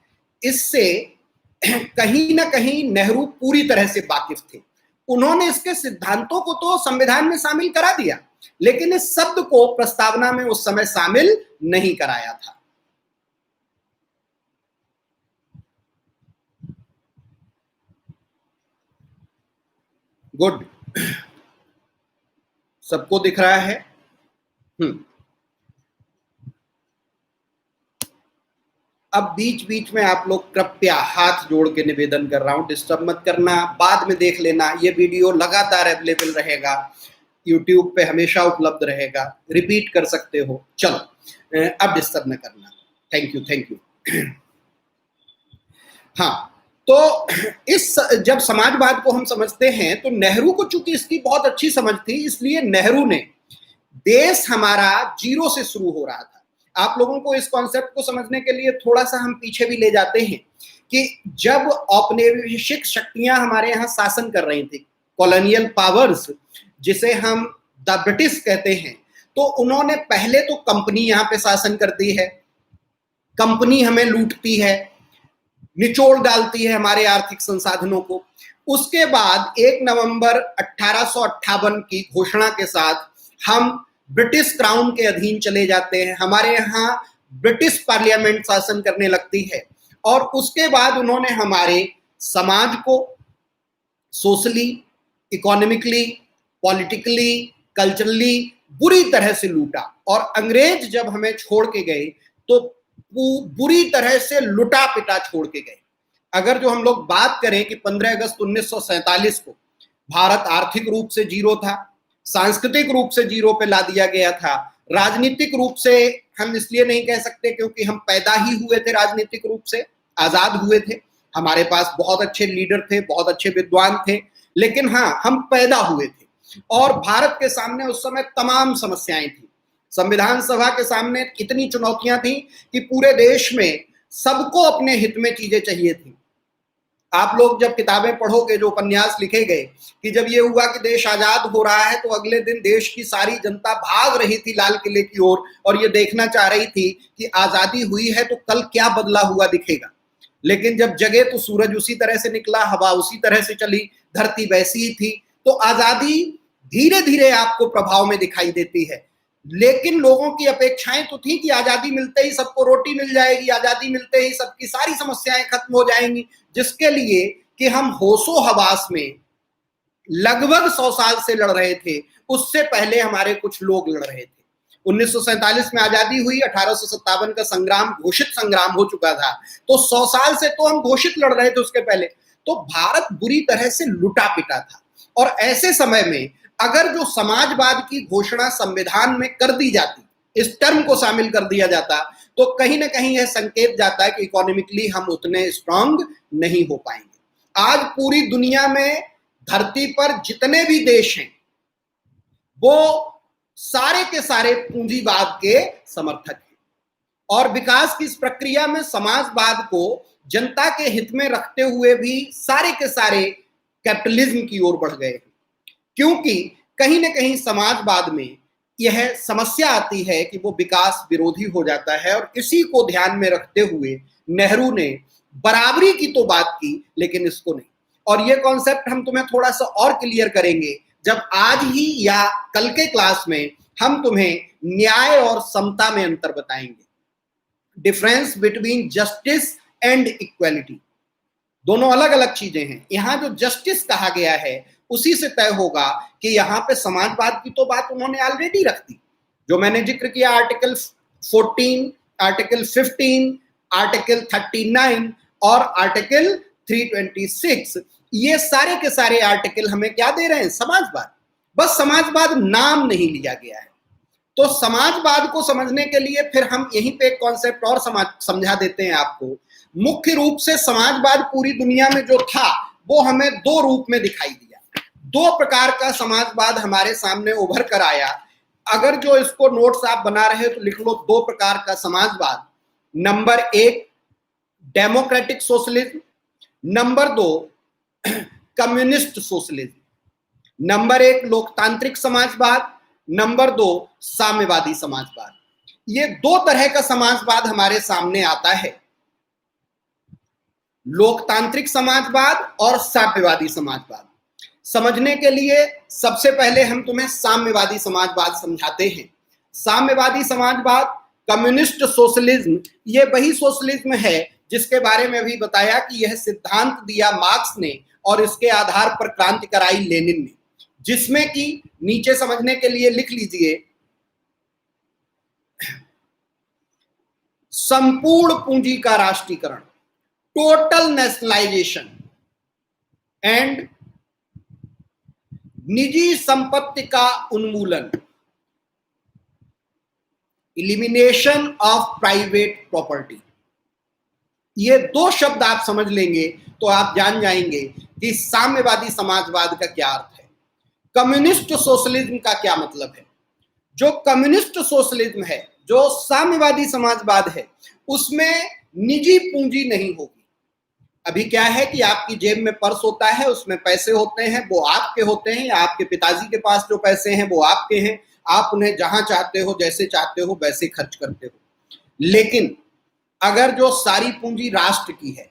इससे कहीं ना कहीं नेहरू पूरी तरह से वाकिफ थे। उन्होंने इसके सिद्धांतों को तो संविधान में शामिल करा दिया, लेकिन इस शब्द को प्रस्तावना में उस समय शामिल नहीं कराया था। गुड, सबको दिख रहा है? अब बीच बीच में आप लोग कृपया हाथ जोड़ के निवेदन कर रहा हूं, डिस्टर्ब मत करना, बाद में देख लेना। ये वीडियो लगातार अवेलेबल रहेगा, यूट्यूब पे हमेशा उपलब्ध रहेगा, रिपीट कर सकते हो। चलो, अब डिस्टर्ब न करना। Thank you thank you. हाँ, तो इस जब समाजवाद को हम समझते हैं तो नेहरू को चूंकि इसकी बहुत अच्छी समझ थी, इसलिए नेहरू ने देश हमारा जीरो से शुरू हो रहा था। आप लोगों को इस कॉन्सेप्ट को समझने के लिए थोड़ा सा हम पीछे भी ले जाते हैं कि जब औपनिवेशिक शक्तियां हमारे यहाँ शासन कर रही थी, कॉलोनियल पावर्स जिसे हम द ब्रिटिश कहते हैं, तो उन्होंने पहले तो कंपनी यहाँ पे शासन करती है, कंपनी हमें लूटती है, निचोड़ डालती है हमारे आर्थिक संसाधनों को। उसके बाद 1 नवंबर 1858 की घोषणा के साथ हम ब्रिटिश क्राउन के अधीन चले जाते हैं, हमारे यहाँ ब्रिटिश पार्लियामेंट शासन करने लगती है, और उसके बाद उन्होंने हमारे समाज को सोशली, इकोनॉमिकली, पॉलिटिकली, कल्चरली बुरी तरह से लूटा। और अंग्रेज जब हमें छोड़ के गए तो बुरी तरह से लुटा पिटा छोड़ के गए। अगर जो हम लोग बात करें कि 15 अगस्त 1947 को भारत आर्थिक रूप से जीरो था, सांस्कृतिक रूप से जीरो पे ला दिया गया था, राजनीतिक रूप से हम इसलिए नहीं कह सकते क्योंकि हम पैदा ही हुए थे राजनीतिक रूप से, आजाद हुए थे, हमारे पास बहुत अच्छे लीडर थे, बहुत अच्छे विद्वान थे, लेकिन हाँ, हम पैदा हुए थे। और भारत के सामने उस समय तमाम समस्याएं थी। संविधान सभा के सामने इतनी चुनौतियां थी कि पूरे देश में सबको अपने हित में चीजें चाहिए थी। आप लोग जब किताबें पढ़ोगे, जो उपन्यास लिखे गए कि जब ये हुआ कि देश आजाद हो रहा है, तो अगले दिन देश की सारी जनता भाग रही थी लाल किले की ओर, और ये देखना चाह रही थी कि आजादी हुई है तो कल क्या बदला हुआ दिखेगा। लेकिन जब जगे तो सूरज उसी तरह से निकला, हवा उसी तरह से चली, धरती वैसी ही थी। तो आजादी धीरे धीरे आपको प्रभाव में दिखाई देती है, लेकिन लोगों की अपेक्षाएं तो थी कि आजादी मिलते ही सबको रोटी मिल जाएगी, आजादी मिलते ही सबकी सारी समस्याएं खत्म हो जाएंगी, जिसके लिए कि हम होशो हवास में लगभग 100 साल से लड़ रहे थे। उससे पहले हमारे कुछ लोग लड़ रहे थे। 1947 में आजादी हुई, 1857 का संग्राम घोषित संग्राम हो चुका था, तो 100 साल से तो हम घोषित लड़ रहे थे उसके पहले। तो भारत बुरी तरह से लुटा पिटा था, और ऐसे समय में अगर जो समाजवाद की घोषणा संविधान में कर दी जाती, इस टर्म को शामिल कर दिया जाता, तो कहीं ना कहीं यह संकेत जाता है कि इकोनॉमिकली हम उतने स्ट्रांग नहीं हो पाएंगे। आज पूरी दुनिया में धरती पर जितने भी देश हैं, वो सारे के सारे पूंजीवाद के समर्थक हैं, और विकास की इस प्रक्रिया में समाजवाद को जनता के हित में रखते हुए भी सारे के सारे कैपिटलिज्म की ओर बढ़ गए हैं। क्योंकि कहीं ना कहीं समाजवाद में यह समस्या आती है कि वो विकास विरोधी हो जाता है, और इसी को ध्यान में रखते हुए नेहरू ने बराबरी की तो बात की, लेकिन इसको नहीं। और ये कॉन्सेप्ट हम तुम्हें थोड़ा सा और क्लियर करेंगे जब आज ही या कल के क्लास में हम तुम्हें न्याय और समता में अंतर बताएंगे। Difference between justice and equality, दोनों अलग अलग चीजें हैं। यहां जो जस्टिस कहा गया है उसी से तय होगा कि यहाँ पे समाजवाद की तो बात उन्होंने ऑलरेडी रख दी, जो मैंने जिक्र किया, आर्टिकल 14, आर्टिकल 15, आर्टिकल 39 और आर्टिकल 326। ये सारे के सारे आर्टिकल हमें क्या दे रहे हैं? समाजवाद। बस समाजवाद नाम नहीं लिया गया है। तो समाजवाद को समझने के लिए फिर हम यहीं पे एक कॉन्सेप्ट और समझा देते हैं आपको। मुख्य रूप से समाजवाद पूरी दुनिया में जो था वो हमें दो रूप में दिखाई दिया। दो प्रकार का समाजवाद हमारे सामने उभर कर आया। अगर जो इसको नोट्स आप बना रहे हो तो लिख लो, दो प्रकार का समाजवाद। Number 1 democratic socialism, number 2 communist socialism. Number 1 लोकतांत्रिक समाजवाद, नंबर 2 साम्यवादी समाजवाद। ये दो तरह का समाजवाद हमारे सामने आता है, लोकतांत्रिक समाजवाद और साम्यवादी समाजवाद। समझने के लिए सबसे पहले हम तुम्हें साम्यवादी समाजवाद समझाते हैं। साम्यवादी समाजवाद, कम्युनिस्ट सोशलिज्म, ये वही सोशलिज्म है जिसके बारे में अभी बताया कि यह सिद्धांत दिया मार्क्स ने और इसके आधार पर क्रांति कराई लेनिन ने, जिसमें कि नीचे समझने के लिए लिख लीजिए, संपूर्ण पूंजी का राष्ट्रीयकरण, टोटल नेशनलाइजेशन एंड निजी संपत्ति का उन्मूलन, इलिमिनेशन ऑफ प्राइवेट प्रॉपर्टी। ये दो शब्द आप समझ लेंगे तो आप जान जाएंगे कि साम्यवादी समाजवाद का क्या अर्थ है, कम्युनिस्ट सोशलिज्म का क्या मतलब है। जो कम्युनिस्ट सोशलिज्म है, जो साम्यवादी समाजवाद है, उसमें निजी पूंजी नहीं होगी। अभी क्या है कि आपकी जेब में पर्स होता है, उसमें पैसे होते हैं, वो आपके होते हैं, या आपके पिताजी के पास जो पैसे हैं वो आपके हैं, आप उन्हें जहां चाहते हो, जैसे चाहते हो वैसे खर्च करते हो। लेकिन अगर जो सारी पूंजी राष्ट्र की है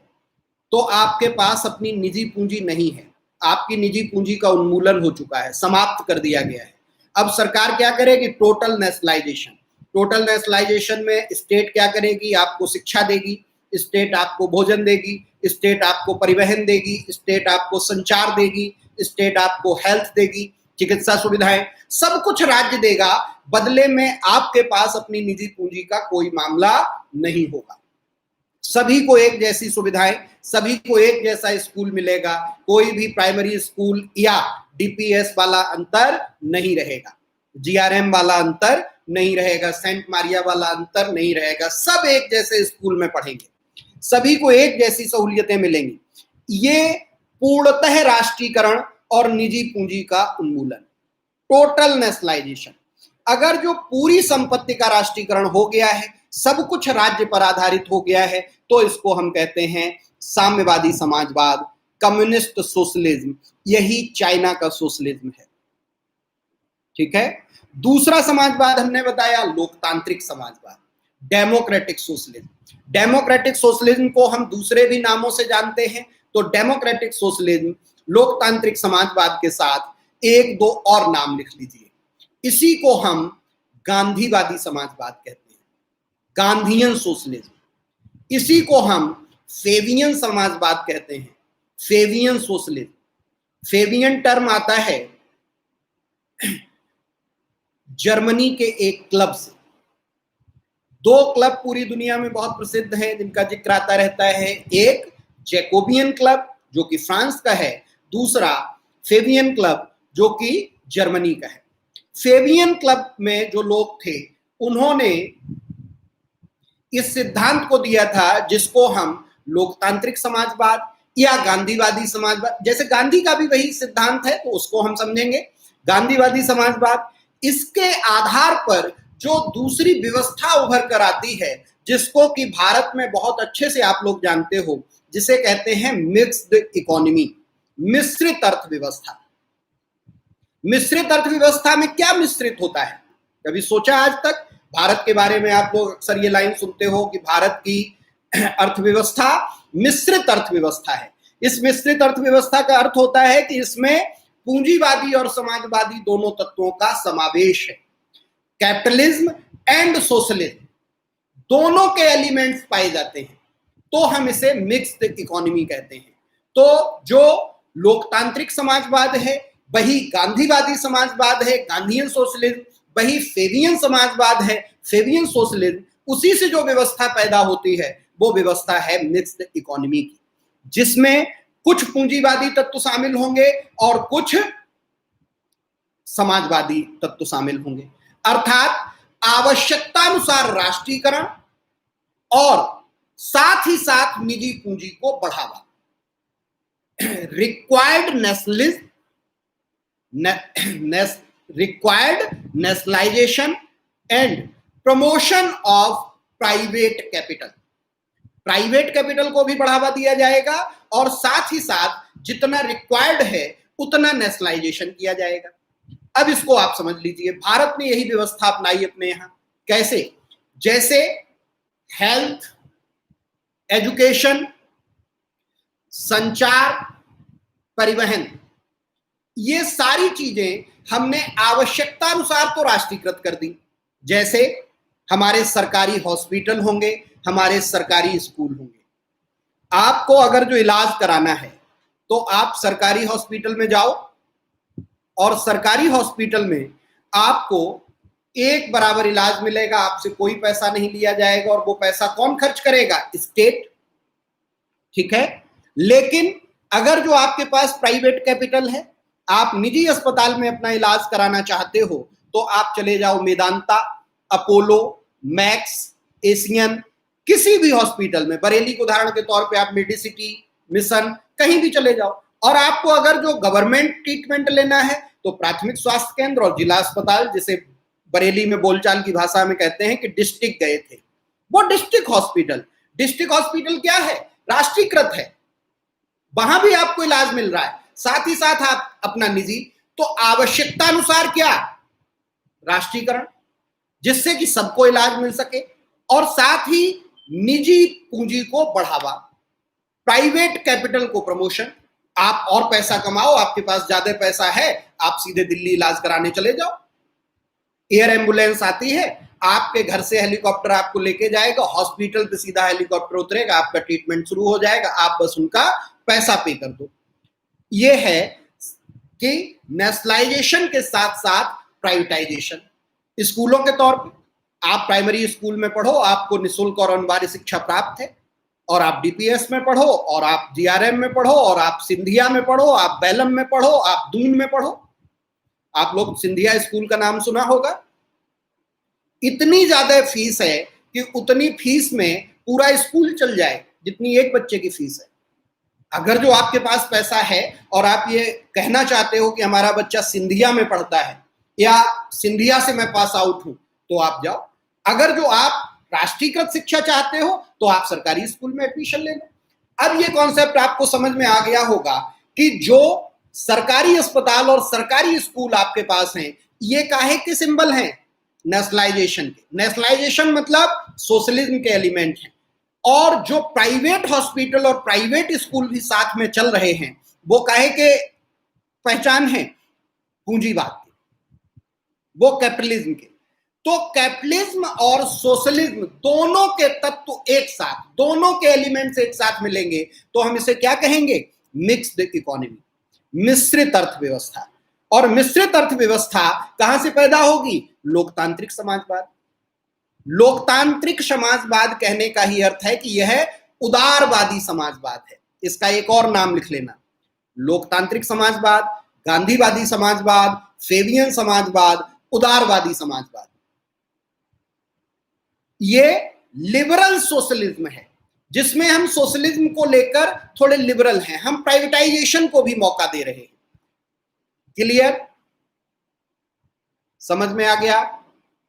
तो आपके पास अपनी निजी पूंजी नहीं है, आपकी निजी पूंजी का उन्मूलन हो चुका है, समाप्त कर दिया गया है। अब सरकार क्या करेगी, टोटल नेशनलाइजेशन। टोटल नेशनलाइजेशन में स्टेट क्या करेगी, आपको शिक्षा देगी, स्टेट आपको भोजन देगी, स्टेट आपको परिवहन देगी, स्टेट आपको संचार देगी, स्टेट आपको हेल्थ देगी, चिकित्सा सुविधाएं, सब कुछ राज्य देगा। बदले में आपके पास अपनी निजी पूंजी का कोई मामला नहीं होगा। सभी को एक जैसी सुविधाएं, सभी को एक जैसा स्कूल मिलेगा, कोई भी प्राइमरी स्कूल या डीपीएस वाला अंतर नहीं रहेगा, जीआरएम वाला अंतर नहीं रहेगा, सेंट मारिया वाला अंतर नहीं रहेगा, सब एक जैसे स्कूल में पढ़ेंगे, सभी को एक जैसी सहूलियतें मिलेंगी। ये पूर्णतः राष्ट्रीयकरण और निजी पूंजी का उन्मूलन, टोटल नेशनलाइजेशन। अगर जो पूरी संपत्ति का राष्ट्रीयकरण हो गया है, सब कुछ राज्य पर आधारित हो गया है, तो इसको हम कहते हैं साम्यवादी समाजवाद, कम्युनिस्ट सोशलिज्म। यही चाइना का सोशलिज्म है, ठीक है। दूसरा समाजवाद हमने बताया लोकतांत्रिक समाजवाद, डेमोक्रेटिक सोशलिज्म। डेमोक्रेटिक सोशलिज्म को हम दूसरे भी नामों से जानते हैं, तो डेमोक्रेटिक सोशलिज्म लोकतांत्रिक समाजवाद के साथ एक दो और नाम लिख लीजिए। इसी को हम गांधीवादी समाजवाद कहते हैं, गांधीयन सोशलिज्म। इसी को हम फेवियन समाजवाद कहते हैं, फेवियन सोशलिज्म। फेवियन टर्म आता है जर्मनी के एक क्लब से। दो क्लब पूरी दुनिया में बहुत प्रसिद्ध हैं जिनका जिक्र आता रहता है, एक जैकोबियन क्लब जो कि फ्रांस का है, दूसरा फेवियन क्लब जो कि जर्मनी का है। फेवियन क्लब में जो लोग थे उन्होंने इस सिद्धांत को दिया था जिसको हम लोकतांत्रिक समाजवाद या गांधीवादी समाजवाद, जैसे गांधी का भी वही सिद्धांत है तो उसको हम समझेंगे गांधीवादी समाजवाद। इसके आधार पर जो दूसरी व्यवस्था उभर कर आती है, जिसको कि भारत में बहुत अच्छे से आप लोग जानते हो, जिसे कहते हैं मिक्स्ड इकोनॉमी, मिश्रित अर्थव्यवस्था। मिश्रित अर्थव्यवस्था में क्या मिश्रित होता है, कभी सोचा आज तक? भारत के बारे में आप लोग अक्सर ये लाइन सुनते हो कि भारत की अर्थव्यवस्था मिश्रित अर्थव्यवस्था है। इस मिश्रित अर्थव्यवस्था का अर्थ होता है कि इसमें पूंजीवादी और समाजवादी दोनों तत्वों का समावेश है। कैपिटलिज्म एंड सोशलिज्म दोनों के एलिमेंट्स पाए जाते हैं, तो हम इसे मिक्स्ड इकोनॉमी कहते हैं। तो जो लोकतांत्रिक समाजवाद है वही गांधीवादी समाजवाद है, गांधीयन सोशलिज्म, वही फेवियन समाजवाद है, फेवियन सोशलिज्म। उसी से जो व्यवस्था पैदा होती है वो व्यवस्था है मिक्स्ड इकोनॉमी की, जिसमें कुछ पूंजीवादी तत्व शामिल होंगे और कुछ समाजवादी तत्व शामिल होंगे। अर्थात आवश्यकतानुसार राष्ट्रीयकरण और साथ ही साथ निजी पूंजी को बढ़ावा, required nationalism, required nationalisation and promotion of private capital. Private capital को भी बढ़ावा दिया जाएगा और साथ ही साथ जितना रिक्वायर्ड है उतना नेशनलाइजेशन किया जाएगा। अब इसको आप समझ लीजिए, भारत ने यही व्यवस्था अपनाई अपने यहां। कैसे? जैसे हेल्थ, एजुकेशन, संचार, परिवहन, ये सारी चीजें हमने आवश्यकता अनुसार तो राष्ट्रीयकृत कर दी। जैसे हमारे सरकारी हॉस्पिटल होंगे, हमारे सरकारी स्कूल होंगे। आपको अगर जो इलाज कराना है तो आप सरकारी हॉस्पिटल में जाओ, और सरकारी हॉस्पिटल में आपको एक बराबर इलाज मिलेगा, आपसे कोई पैसा नहीं लिया जाएगा। और वो पैसा कौन खर्च करेगा? स्टेट। ठीक है। लेकिन अगर जो आपके पास प्राइवेट कैपिटल है, आप निजी अस्पताल में अपना इलाज कराना चाहते हो, तो आप चले जाओ मेदांता, अपोलो, मैक्स, एशियन, किसी भी हॉस्पिटल में। बरेली के उदाहरण के तौर पे आप मेडिसिटी, मिशन, कहीं भी चले जाओ। और आपको अगर जो गवर्नमेंट ट्रीटमेंट लेना है तो प्राथमिक स्वास्थ्य केंद्र और जिला अस्पताल, जिसे बरेली में बोलचाल की भाषा में कहते हैं कि डिस्ट्रिक्ट गए थे, वो डिस्ट्रिक्ट हॉस्पिटल। डिस्ट्रिक्ट हॉस्पिटल क्या है? राष्ट्रीयकृत है, वहां भी आपको इलाज मिल रहा है, साथ ही साथ आप अपना निजी। तो आवश्यकता अनुसार क्या? राष्ट्रीयकरण, जिससे कि सबको इलाज मिल सके, और साथ ही निजी पूंजी को बढ़ावा, प्राइवेट कैपिटल को प्रमोशन। आप और पैसा कमाओ, आपके पास ज्यादा पैसा है, आप सीधे दिल्ली इलाज कराने चले जाओ। एयर एम्बुलेंस आती है, आपके घर से हेलीकॉप्टर आपको लेके जाएगा, हॉस्पिटल पे सीधा हेलीकॉप्टर उतरेगा, आपका ट्रीटमेंट शुरू हो जाएगा, आप बस उनका पैसा पे कर दो। ये है कि नेशनलाइजेशन के साथ साथ प्राइवेटाइजेशन। स्कूलों के तौर पे आप प्राइमरी स्कूल में पढ़ो, आपको निःशुल्क और अनिवार्य शिक्षा प्राप्त है, और आप डीपीएस में पढ़ो, और आप जीआरएम में पढ़ो, और आप सिंधिया में पढ़ो, आप बेलम में पढ़ो, आप दून में पढ़ो। आप लोग सिंधिया स्कूल का नाम सुना होगा। इतनी ज्यादा फीस है कि उतनी फीस में पूरा स्कूल चल जाए जितनी एक बच्चे की फीस है। अगर जो आपके पास पैसा है और आप ये कहना चाहते हो कि हमारा बच्चा सिंधिया में पढ़ता है या सिंधिया से मैं पास आउट हूं, तो आप जाओ। अगर जो आप राष्ट्रीयकृत शिक्षा चाहते हो तो आप सरकारी स्कूल में एडमिशन ले लो। अब ये कॉन्सेप्ट आपको समझ में आ गया होगा कि जो सरकारी अस्पताल और सरकारी स्कूल आपके पास हैं, ये काहे के सिंबल हैं? नेशनलाइजेशन के। नेशनलाइजेशन मतलब सोशलिज्म के एलिमेंट हैं। और जो प्राइवेट हॉस्पिटल और प्राइवेट स्कूल भी साथ में चल रहे हैं, वो काहे के पहचान है? पूंजीवाद के, वो कैपिटलिज्म के। तो कैपिटलिज्म और सोशलिज्म दोनों के तत्व एक साथ, दोनों के एलिमेंट्स एक साथ मिलेंगे तो हम इसे क्या कहेंगे? मिक्स्ड इकोनॉमी, मिश्रित अर्थव्यवस्था। और मिश्रित अर्थव्यवस्था कहां से पैदा होगी? लोकतांत्रिक समाजवाद। लोकतांत्रिक समाजवाद कहने का ही अर्थ है कि यह उदारवादी समाजवाद है। इसका एक और नाम लिख लेना, लोकतांत्रिक समाजवाद, गांधीवादी समाजवाद, फेबियन समाजवाद, उदारवादी समाजवाद। ये लिबरल सोशलिज्म है, जिसमें हम सोशलिज्म को लेकर थोड़े लिबरल हैं, हम प्राइवेटाइजेशन को भी मौका दे रहे हैं। क्लियर? समझ में आ गया?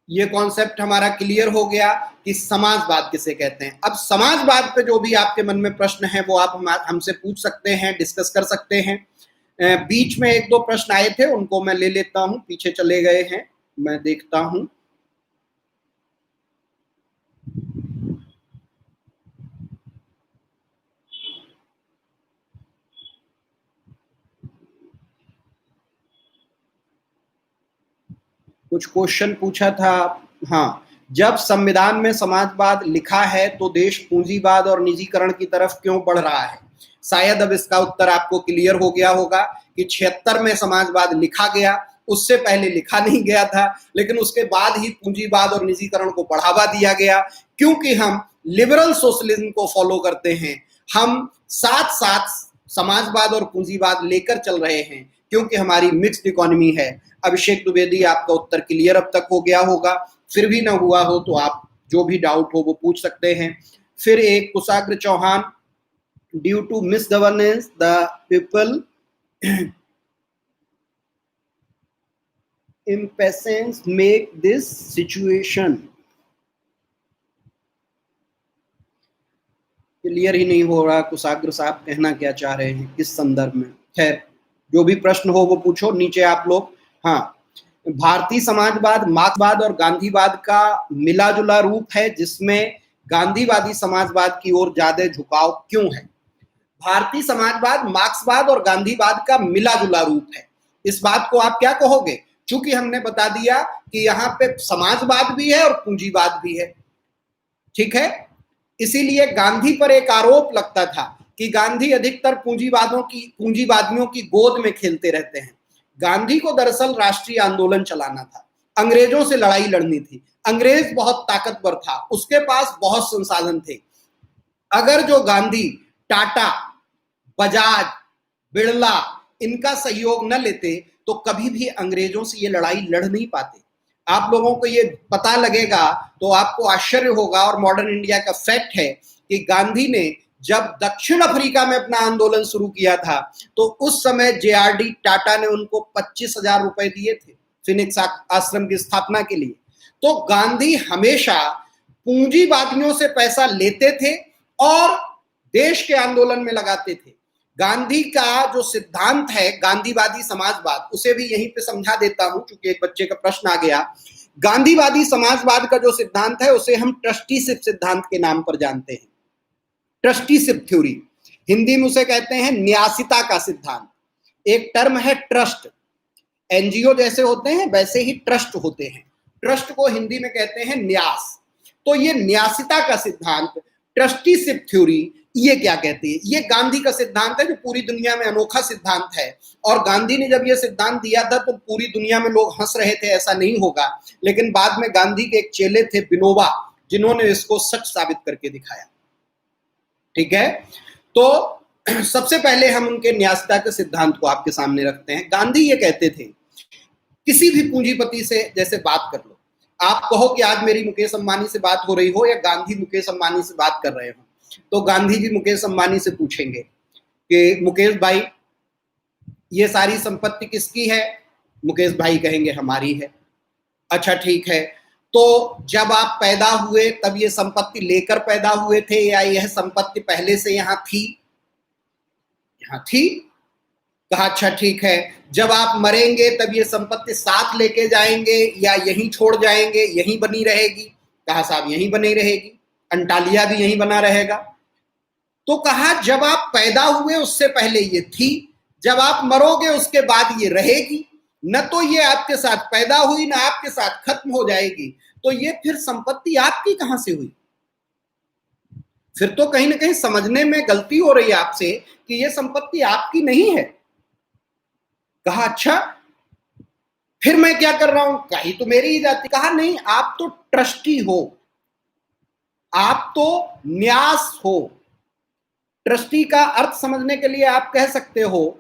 ये कॉन्सेप्ट हमारा क्लियर हो गया कि समाजवाद किसे कहते हैं। अब समाजवाद पे जो भी आपके मन में प्रश्न है वो आप हमसे पूछ सकते हैं, डिस्कस कर सकते हैं। बीच में एक दो प्रश्न आए थे, उनको मैं ले लेता हूं, पीछे चले गए हैं, मैं देखता हूं। कुछ क्वेश्चन पूछा था। हाँ, जब संविधान में समाजवाद लिखा है तो देश पूंजीवाद और निजीकरण की तरफ क्यों बढ़ रहा है? शायद अब इसका उत्तर आपको क्लियर हो गया होगा कि 76 में समाजवाद लिखा गया, उससे पहले लिखा नहीं गया था, लेकिन उसके बाद ही पूंजीवाद और निजीकरण को बढ़ावा दिया गया, क्योंकि हम लिबरल सोशलिज्म को फॉलो करते हैं। हम साथ साथ समाजवाद और पूंजीवाद लेकर चल रहे हैं, क्योंकि हमारी मिक्स्ड इकोनॉमी है। अभिषेक द्विवेदी, आपका उत्तर क्लियर अब तक हो गया होगा। फिर भी ना हुआ हो तो आप जो भी डाउट हो वो पूछ सकते हैं। फिर एक Kushagra Chauhan, due to misgovernance the people impatience make this situation। Clear ही नहीं हो रहा कुशाग्र साहब कहना क्या चाह रहे हैं, किस संदर्भ में। खैर, जो भी प्रश्न हो वो पूछो नीचे आप लोग। हाँ, भारतीय समाजवाद मार्क्सवाद और गांधीवाद का मिला जुला रूप है, जिसमें गांधीवादी समाजवाद की ओर ज्यादा झुकाव क्यों है? भारतीय समाजवाद मार्क्सवाद और गांधीवाद का मिला जुला रूप है, इस बात को आप क्या कहोगे? चूंकि हमने बता दिया कि यहाँ पे समाजवाद भी है और पूंजीवाद भी है, ठीक है। इसीलिए गांधी पर एक आरोप लगता था कि गांधी अधिकतर पूंजीवादियों की गोद में खेलते रहते हैं। गांधी को दरअसल राष्ट्रीय आंदोलन चलाना था, अंग्रेजों से लड़ाई लड़नी थी। अंग्रेज बहुत ताकतवर था, उसके पास बहुत संसाधन थे। अगर जो गांधी टाटा, बजाज, बिड़ला इनका सहयोग न लेते तो कभी भी अंग्रेजों से ये लड़ाई लड़ नहीं पाते। आप लोगों को ये पता लगेगा तो आपको आश्चर्य होगा, और मॉडर्न इंडिया का फैक्ट है कि गांधी ने जब दक्षिण अफ्रीका में अपना आंदोलन शुरू किया था तो उस समय जेआरडी टाटा ने उनको 25,000 रुपए दिए थे फिनिक्स आश्रम की स्थापना के लिए। तो गांधी हमेशा पूंजीवादियों से पैसा लेते थे और देश के आंदोलन में लगाते थे। गांधी का जो सिद्धांत है गांधीवादी समाजवाद, उसे भी यहीं पे समझा देता हूं क्योंकि एक बच्चे का प्रश्न आ गया। गांधीवादी समाजवाद का जो सिद्धांत है उसे हम ट्रस्टीशिप सिद्धांत के नाम पर जानते हैं। ट्रस्टीशिप थ्योरी, हिंदी में उसे कहते हैं न्यासिता का सिद्धांत। एक टर्म है ट्रस्ट, एनजीओ जैसे होते हैं वैसे ही ट्रस्ट होते हैं, ट्रस्ट को हिंदी में कहते हैं न्यास। तो ये न्यासिता का सिद्धांत, ट्रस्टीशिप थ्योरी, ये क्या कहती है? ये गांधी का सिद्धांत है जो पूरी दुनिया में अनोखा सिद्धांत है। और गांधी ने जब ये सिद्धांत दिया था तो पूरी दुनिया में लोग हंस रहे थे, ऐसा नहीं होगा, लेकिन बाद में गांधी के एक चेले थे विनोबा, जिन्होंने इसको सच साबित करके दिखाया, ठीक है। तो सबसे पहले हम उनके न्यासिता के सिद्धांत को आपके सामने रखते हैं। गांधी ये कहते थे, किसी भी पूंजीपति से जैसे बात कर लो, आप कहो कि आज मेरी मुकेश अंबानी से बात हो रही हो या गांधी मुकेश अंबानी से बात कर रहे हो, तो गांधी जी मुकेश अंबानी से पूछेंगे कि मुकेश भाई ये सारी संपत्ति किसकी है? मुकेश भाई कहेंगे हमारी है। अच्छा ठीक है, तो जब आप पैदा हुए तब ये संपत्ति लेकर पैदा हुए थे या यह संपत्ति पहले से यहां थी? यहां थी। कहा अच्छा ठीक है, जब आप मरेंगे तब ये संपत्ति साथ लेके जाएंगे या यहीं छोड़ जाएंगे, यहीं बनी रहेगी? कहा साहब यहीं बनी रहेगी, अंटालिया भी यहीं बना रहेगा। तो कहा जब आप पैदा हुए उससे पहले ये थी, जब आप मरोगे उसके बाद ये रहेगी, न तो ये आपके साथ पैदा हुई न आपके साथ खत्म हो जाएगी, तो ये फिर संपत्ति आपकी कहां से हुई? फिर तो कहीं ना कहीं समझने में गलती हो रही है आपसे कि ये संपत्ति आपकी नहीं है। कहा अच्छा फिर मैं क्या कर रहा हूं? कहीं तो मेरी ही जाती। कहा नहीं, आप तो ट्रस्टी हो, आप तो न्यास हो। ट्रस्टी का अर्थ समझने के लिए आप कह सकते हो,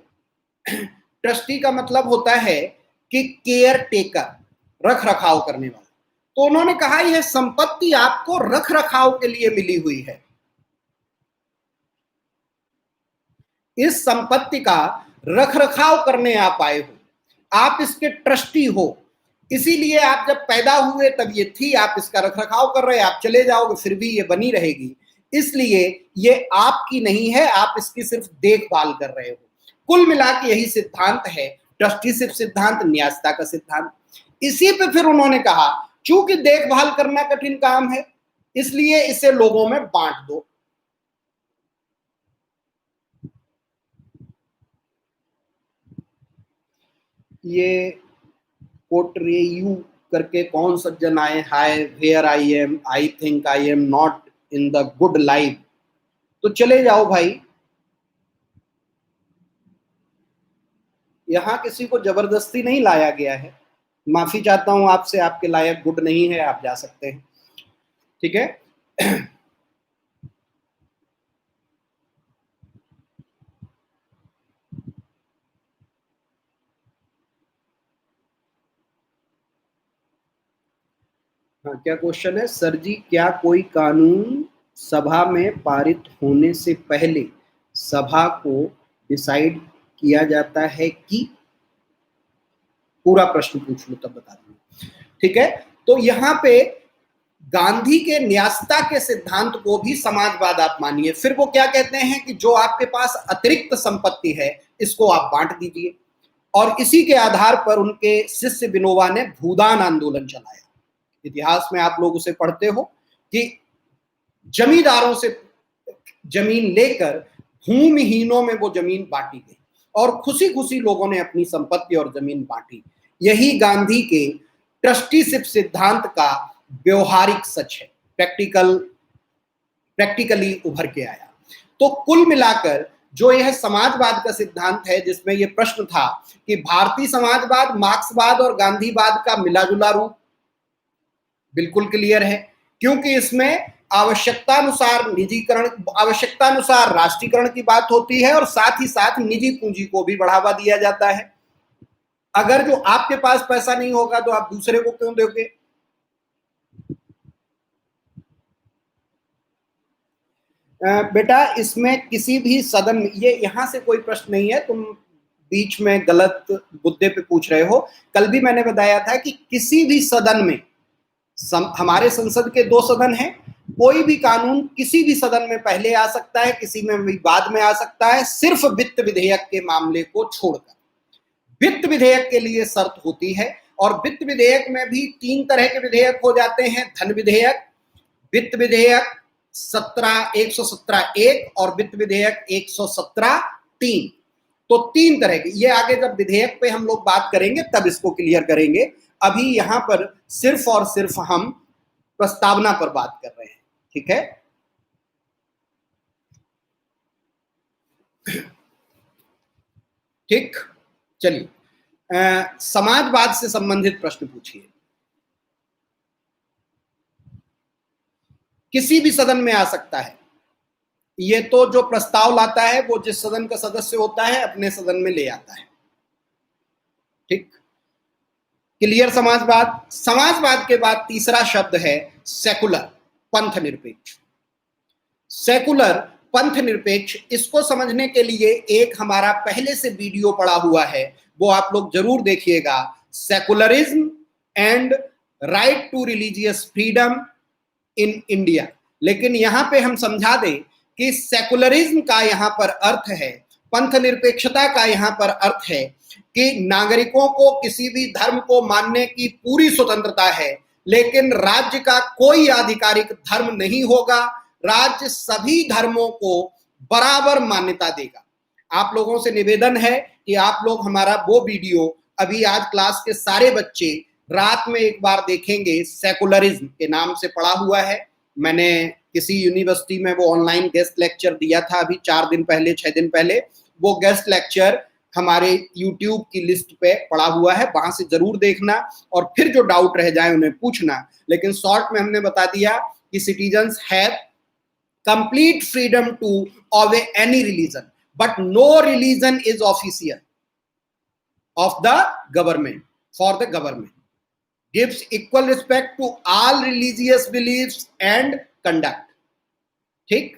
ट्रस्टी का मतलब होता है कि केयर टेकर, रख रखाव करने वाला। तो उन्होंने कहा यह संपत्ति आपको रख रखाव के लिए मिली हुई है, इस संपत्ति का रख रखाव करने आप आए हो, आप इसके ट्रस्टी हो। इसीलिए आप जब पैदा हुए तब ये थी, आप इसका रख रखाव कर रहे हैं, आप चले जाओगे फिर भी ये बनी रहेगी, इसलिए ये आपकी नहीं है, आप इसकी सिर्फ देखभाल कर रहे हो। कुल मिला के यही सिद्धांत है ट्रस्टीशिप सिद्धांत, न्यासता का सिद्धांत। इसी पे फिर उन्होंने कहा चूंकि देखभाल करना कठिन काम है इसलिए इसे लोगों में बांट दो। ये कोटरेयू करके कौन सज्जन आए, hi where I am, I think I am not in the good life. तो चले जाओ भाई, यहां किसी को जबरदस्ती नहीं लाया गया है। माफी चाहता हूं आपसे, आपके लायक गुड नहीं है, आप जा सकते हैं, ठीक है। हाँ, क्या क्वेश्चन है? सर जी क्या कोई कानून सभा में पारित होने से पहले सभा को डिसाइड किया जाता है कि? पूरा प्रश्न पूछ लो तब बता दूंगा, ठीक है। तो यहाँ पे गांधी के न्यास्ता के सिद्धांत को भी समाजवाद आप मानिए। फिर वो क्या कहते हैं कि जो आपके पास अतिरिक्त संपत्ति है इसको आप बांट दीजिए, और इसी के आधार पर उनके शिष्य विनोबा ने भूदान आंदोलन चलाया। इतिहास में आप लोग उसे पढ़ते हो कि जमींदारों से जमीन लेकर भूमिहीनों में वो जमीन बांटी गई और खुशी खुशी लोगों ने अपनी संपत्ति और जमीन बांटी। यही गांधी के ट्रस्टीशिप सिद्धांत का व्यवहारिक सच है, प्रैक्टिकली उभर के आया। तो कुल मिलाकर जो यह समाजवाद का सिद्धांत है, जिसमें यह प्रश्न था कि भारतीय समाजवाद मार्क्सवाद और गांधीवाद का मिलाजुला रूप, बिल्कुल क्लियर है, क्योंकि इसमें आवश्यकतानुसार निजीकरण, आवश्यकतानुसार राष्ट्रीयकरण की बात होती है और साथ ही साथ निजी पूंजी को भी बढ़ावा दिया जाता है। अगर जो आपके पास पैसा नहीं होगा तो आप दूसरे को क्यों दोगे? बेटा इसमें किसी भी सदन में, ये यहां से कोई प्रश्न नहीं है, तुम बीच में गलत मुद्दे पे पूछ रहे हो। कल भी मैंने बताया था कि किसी भी सदन में, हमारे संसद के 2 सदन हैं, कोई भी कानून किसी भी सदन में पहले आ सकता है, किसी में भी बाद में आ सकता है, सिर्फ वित्त विधेयक के मामले को छोड़कर। वित्त विधेयक के लिए शर्त होती है, और वित्त विधेयक में भी 3 तरह के विधेयक हो जाते हैं: धन विधेयक, वित्त विधेयक 117(1) और वित्त विधेयक 117(3). तो 3 तरह के, ये आगे जब विधेयक पे हम लोग बात करेंगे तब इसको क्लियर करेंगे। अभी यहां पर सिर्फ और सिर्फ हम प्रस्तावना पर बात कर रहे हैं, ठीक है? ठीक, चलिए समाजवाद से संबंधित प्रश्न पूछिए। किसी भी सदन में आ सकता है, ये तो जो प्रस्ताव लाता है वो जिस सदन का सदस्य होता है अपने सदन में ले आता है, ठीक, क्लियर? समाजवाद। समाजवाद के बाद तीसरा शब्द है सेकुलर, पंथ निरपेक्ष। सेकुलर, पंथ निरपेक्ष, इसको समझने के लिए एक हमारा पहले से वीडियो पड़ा हुआ है, वो आप लोग जरूर देखिएगा, secularism and right to religious freedom in India. लेकिन यहां पे हम समझा दें कि सेकुलरिज्म का यहां पर अर्थ है, पंथ निरपेक्षता का यहां पर अर्थ है कि नागरिकों को किसी भी धर्म को मानने की पूरी स्वतंत्रता है, लेकिन राज्य का कोई आधिकारिक धर्म नहीं होगा, राज्य सभी धर्मों को बराबर मान्यता देगा। आप लोगों से निवेदन है कि आप लोग हमारा वो वीडियो अभी आज क्लास के सारे बच्चे रात में एक बार देखेंगे, सेकुलरिज्म के नाम से पढ़ा हुआ है। मैंने किसी यूनिवर्सिटी में वो ऑनलाइन गेस्ट लेक्चर दिया था अभी 4 दिन पहले, 6 दिन पहले। वो गेस्ट लेक्चर हमारे YouTube की लिस्ट पे पड़ा हुआ है, वहां से जरूर देखना और फिर जो डाउट रह जाए उन्हें पूछना। लेकिन शॉर्ट में हमने बता दिया कि citizens have complete freedom to obey any religion, but no religion is official of the government for the government, gives equal respect to all religious beliefs and conduct, ठीक।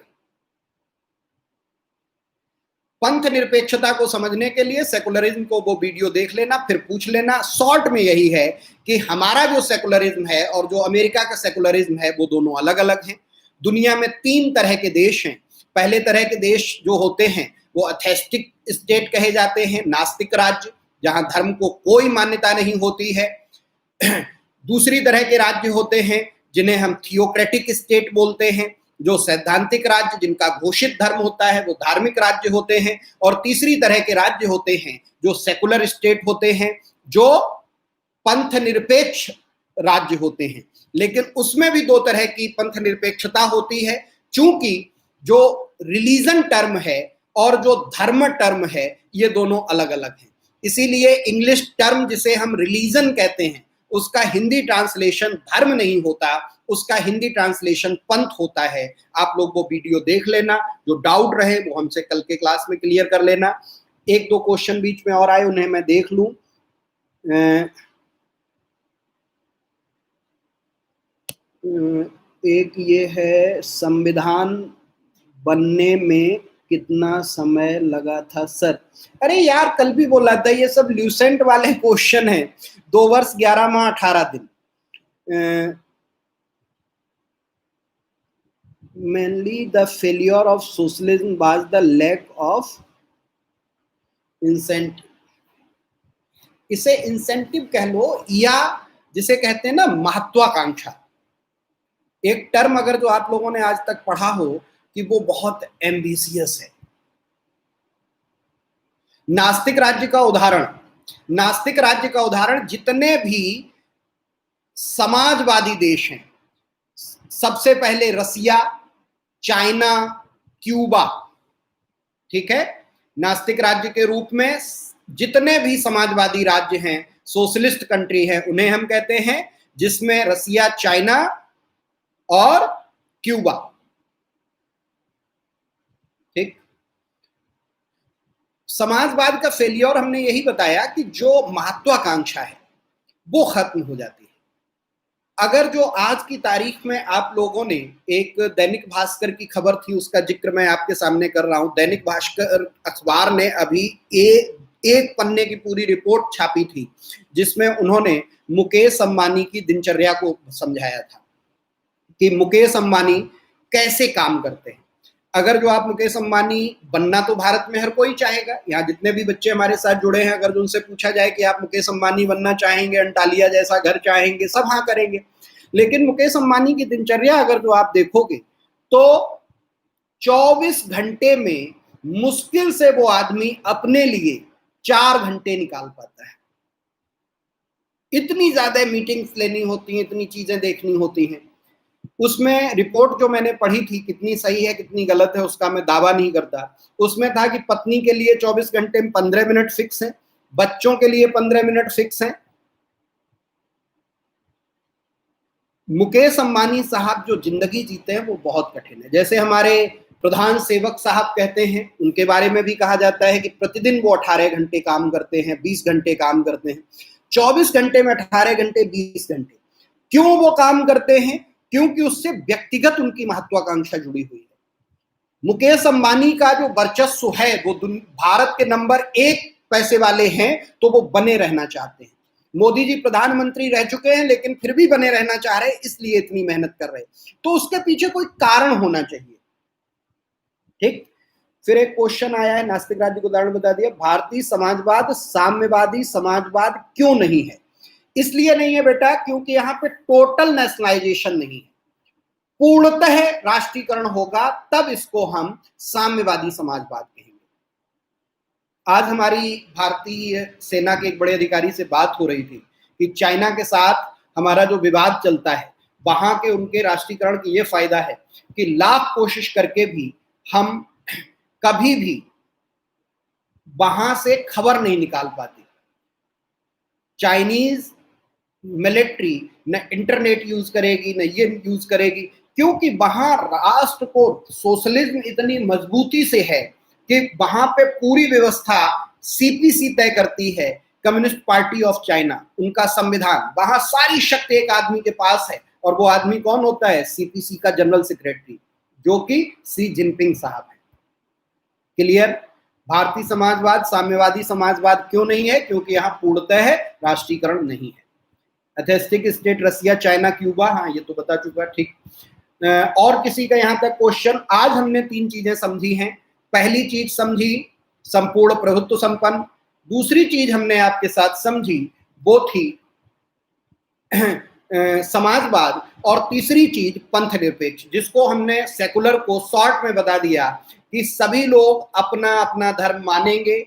पंथ निरपेक्षता को समझने के लिए सेकुलरिज्म को वो वीडियो देख लेना, फिर पूछ लेना। शॉर्ट में यही है कि हमारा जो सेकुलरिज्म है और जो अमेरिका का सेकुलरिज्म है वो दोनों अलग अलग हैं। दुनिया में 3 तरह के देश हैं। पहले तरह के देश जो होते हैं वो एथेस्टिक स्टेट कहे जाते हैं, नास्तिक राज्य, जहां धर्म को कोई मान्यता नहीं होती है। दूसरी तरह के राज्य होते हैं जिन्हें हम थियोक्रेटिक स्टेट बोलते हैं, जो सैद्धांतिक राज्य जिनका घोषित धर्म होता है वो धार्मिक राज्य होते हैं। और तीसरी तरह के राज्य होते हैं जो सेकुलर स्टेट होते हैं, जो पंथ निरपेक्ष राज्य होते हैं। लेकिन उसमें भी 2 तरह की पंथ निरपेक्षता होती है, चूंकि जो रिलीजन टर्म है और जो धर्म टर्म है ये दोनों अलग अलग हैं। इसीलिए इंग्लिश टर्म जिसे हम रिलीजन कहते हैं उसका हिंदी ट्रांसलेशन धर्म नहीं होता, उसका हिंदी ट्रांसलेशन पंथ होता है। आप लोग वो वीडियो देख लेना, जो डाउट रहे वो हमसे कल के क्लास में क्लियर कर लेना। 1-2 क्वेश्चन बीच में और आए, उन्हें मैं देख लूं। एक ये है, संविधान बनने में कितना समय लगा था सर? अरे यार कल भी बोला था, ये सब ल्यूसेंट वाले क्वेश्चन है। 2 वर्ष 11 माह 18 दिन। Mainly the failure of socialism was the lack of incentive. इसे इंसेंटिव कह लो या जिसे कहते हैं ना महत्वाकांक्षा। एक टर्म अगर जो आप लोगों ने आज तक पढ़ा हो कि वो बहुत एम्बिशियस है। नास्तिक राज्य का उदाहरण, नास्तिक राज्य का उदाहरण जितने भी समाजवादी देश हैं, सबसे पहले रसिया, चाइना, क्यूबा, ठीक है, नास्तिक राज्य के रूप में जितने भी समाजवादी राज्य हैं, सोशलिस्ट कंट्री है, उन्हें हम कहते हैं, जिसमें रसिया, चाइना और क्यूबा। ठीक, समाजवाद का फेलियर हमने यही बताया कि जो महत्वाकांक्षा है वो खत्म हो जाती है। अगर जो आज की तारीख में आप लोगों ने, एक दैनिक भास्कर की खबर थी, उसका जिक्र मैं आपके सामने कर रहा हूं। दैनिक भास्कर अखबार ने अभी एक पन्ने की पूरी रिपोर्ट छापी थी जिसमें उन्होंने मुकेश अंबानी की दिनचर्या को समझाया था कि मुकेश अंबानी कैसे काम करते हैं। अगर जो आप मुकेश अंबानी बनना तो भारत में हर कोई चाहेगा, यहाँ जितने भी बच्चे हमारे साथ जुड़े हैं, अगर उनसे पूछा जाए कि आप मुकेश अंबानी बनना चाहेंगे, अंटालिया जैसा घर चाहेंगे, सब हाँ करेंगे। लेकिन मुकेश अंबानी की दिनचर्या अगर जो आप देखोगे तो 24 घंटे में मुश्किल से वो आदमी अपने लिए 4 घंटे निकाल पाता है। इतनी ज्यादा मीटिंग्स लेनी होती हैं, इतनी चीजें देखनी होती हैं। उसमें रिपोर्ट जो मैंने पढ़ी थी, कितनी सही है कितनी गलत है उसका मैं दावा नहीं करता, उसमें था कि पत्नी के लिए 24 घंटे में 15 मिनट फिक्स है, बच्चों के लिए 15 मिनट फिक्स है। मुकेश अंबानी साहब जो जिंदगी जीते हैं वो बहुत कठिन है। जैसे हमारे प्रधान सेवक साहब कहते हैं, उनके बारे में भी कहा जाता है कि प्रतिदिन वो 18 घंटे काम करते हैं, 20 घंटे काम करते हैं। 24 घंटे में 18 घंटे, 20 घंटे क्यों वो काम करते हैं? क्योंकि उससे व्यक्तिगत उनकी महत्वाकांक्षा जुड़ी हुई है। मुकेश अंबानी का जो वर्चस्व है वो भारत के नंबर 1 पैसे वाले हैं, तो वो बने रहना चाहते हैं। मोदी जी प्रधानमंत्री रह चुके हैं लेकिन फिर भी बने रहना चाह रहे हैं, इसलिए इतनी मेहनत कर रहे हैं। तो उसके पीछे कोई कारण होना चाहिए। ठीक, फिर एक क्वेश्चन आया है, नास्तिक राज्य को उदाहरण बता दिया, भारतीय समाजवाद साम्यवादी समाजवाद क्यों नहीं है? इसलिए नहीं है बेटा क्योंकि यहाँ पे टोटल नेशनलाइजेशन नहीं है। पूर्णतः राष्ट्रीयकरण होगा तब इसको हम साम्यवादी समाजवाद कहेंगे। आज हमारी भारतीय सेना के एक बड़े अधिकारी से बात हो रही थी कि चाइना के साथ हमारा जो विवाद चलता है, वहां के उनके राष्ट्रीयकरण की यह फायदा है कि लाख कोशिश करके भी हम कभी भी वहां से खबर नहीं निकाल पाते। चाइनीज मिलिट्री न इंटरनेट यूज करेगी न ये यूज करेगी, क्योंकि वहां राष्ट्र को सोशलिज्म इतनी मजबूती से है कि वहां पे पूरी व्यवस्था सीपीसी तय करती है, कम्युनिस्ट पार्टी ऑफ चाइना, उनका संविधान। वहां सारी शक्ति एक आदमी के पास है, और वो आदमी कौन होता है? सीपीसी का जनरल सेक्रेटरी, जो कि शी जिनपिंग साहब है। क्लियर? भारतीय समाजवाद साम्यवादी समाजवाद क्यों नहीं है? क्योंकि यहाँ पूर्णतः राष्ट्रीयकरण नहीं है। एथेस्टिक स्टेट रसिया, चाइना, क्यूबा, हाँ ये तो बता चुका। ठीक, और किसी का यहाँ तक क्वेश्चन? आज हमने 3 चीजें समझी हैं। पहली चीज समझी संपूर्ण प्रभुत्व संपन्न, दूसरी चीज हमने आपके साथ समझी वो थी समाजवाद, और तीसरी चीज पंथ निरपेक्ष, जिसको हमने सेकुलर को शॉर्ट में बता दिया कि सभी लोग अपना अपना धर्म मानेंगे।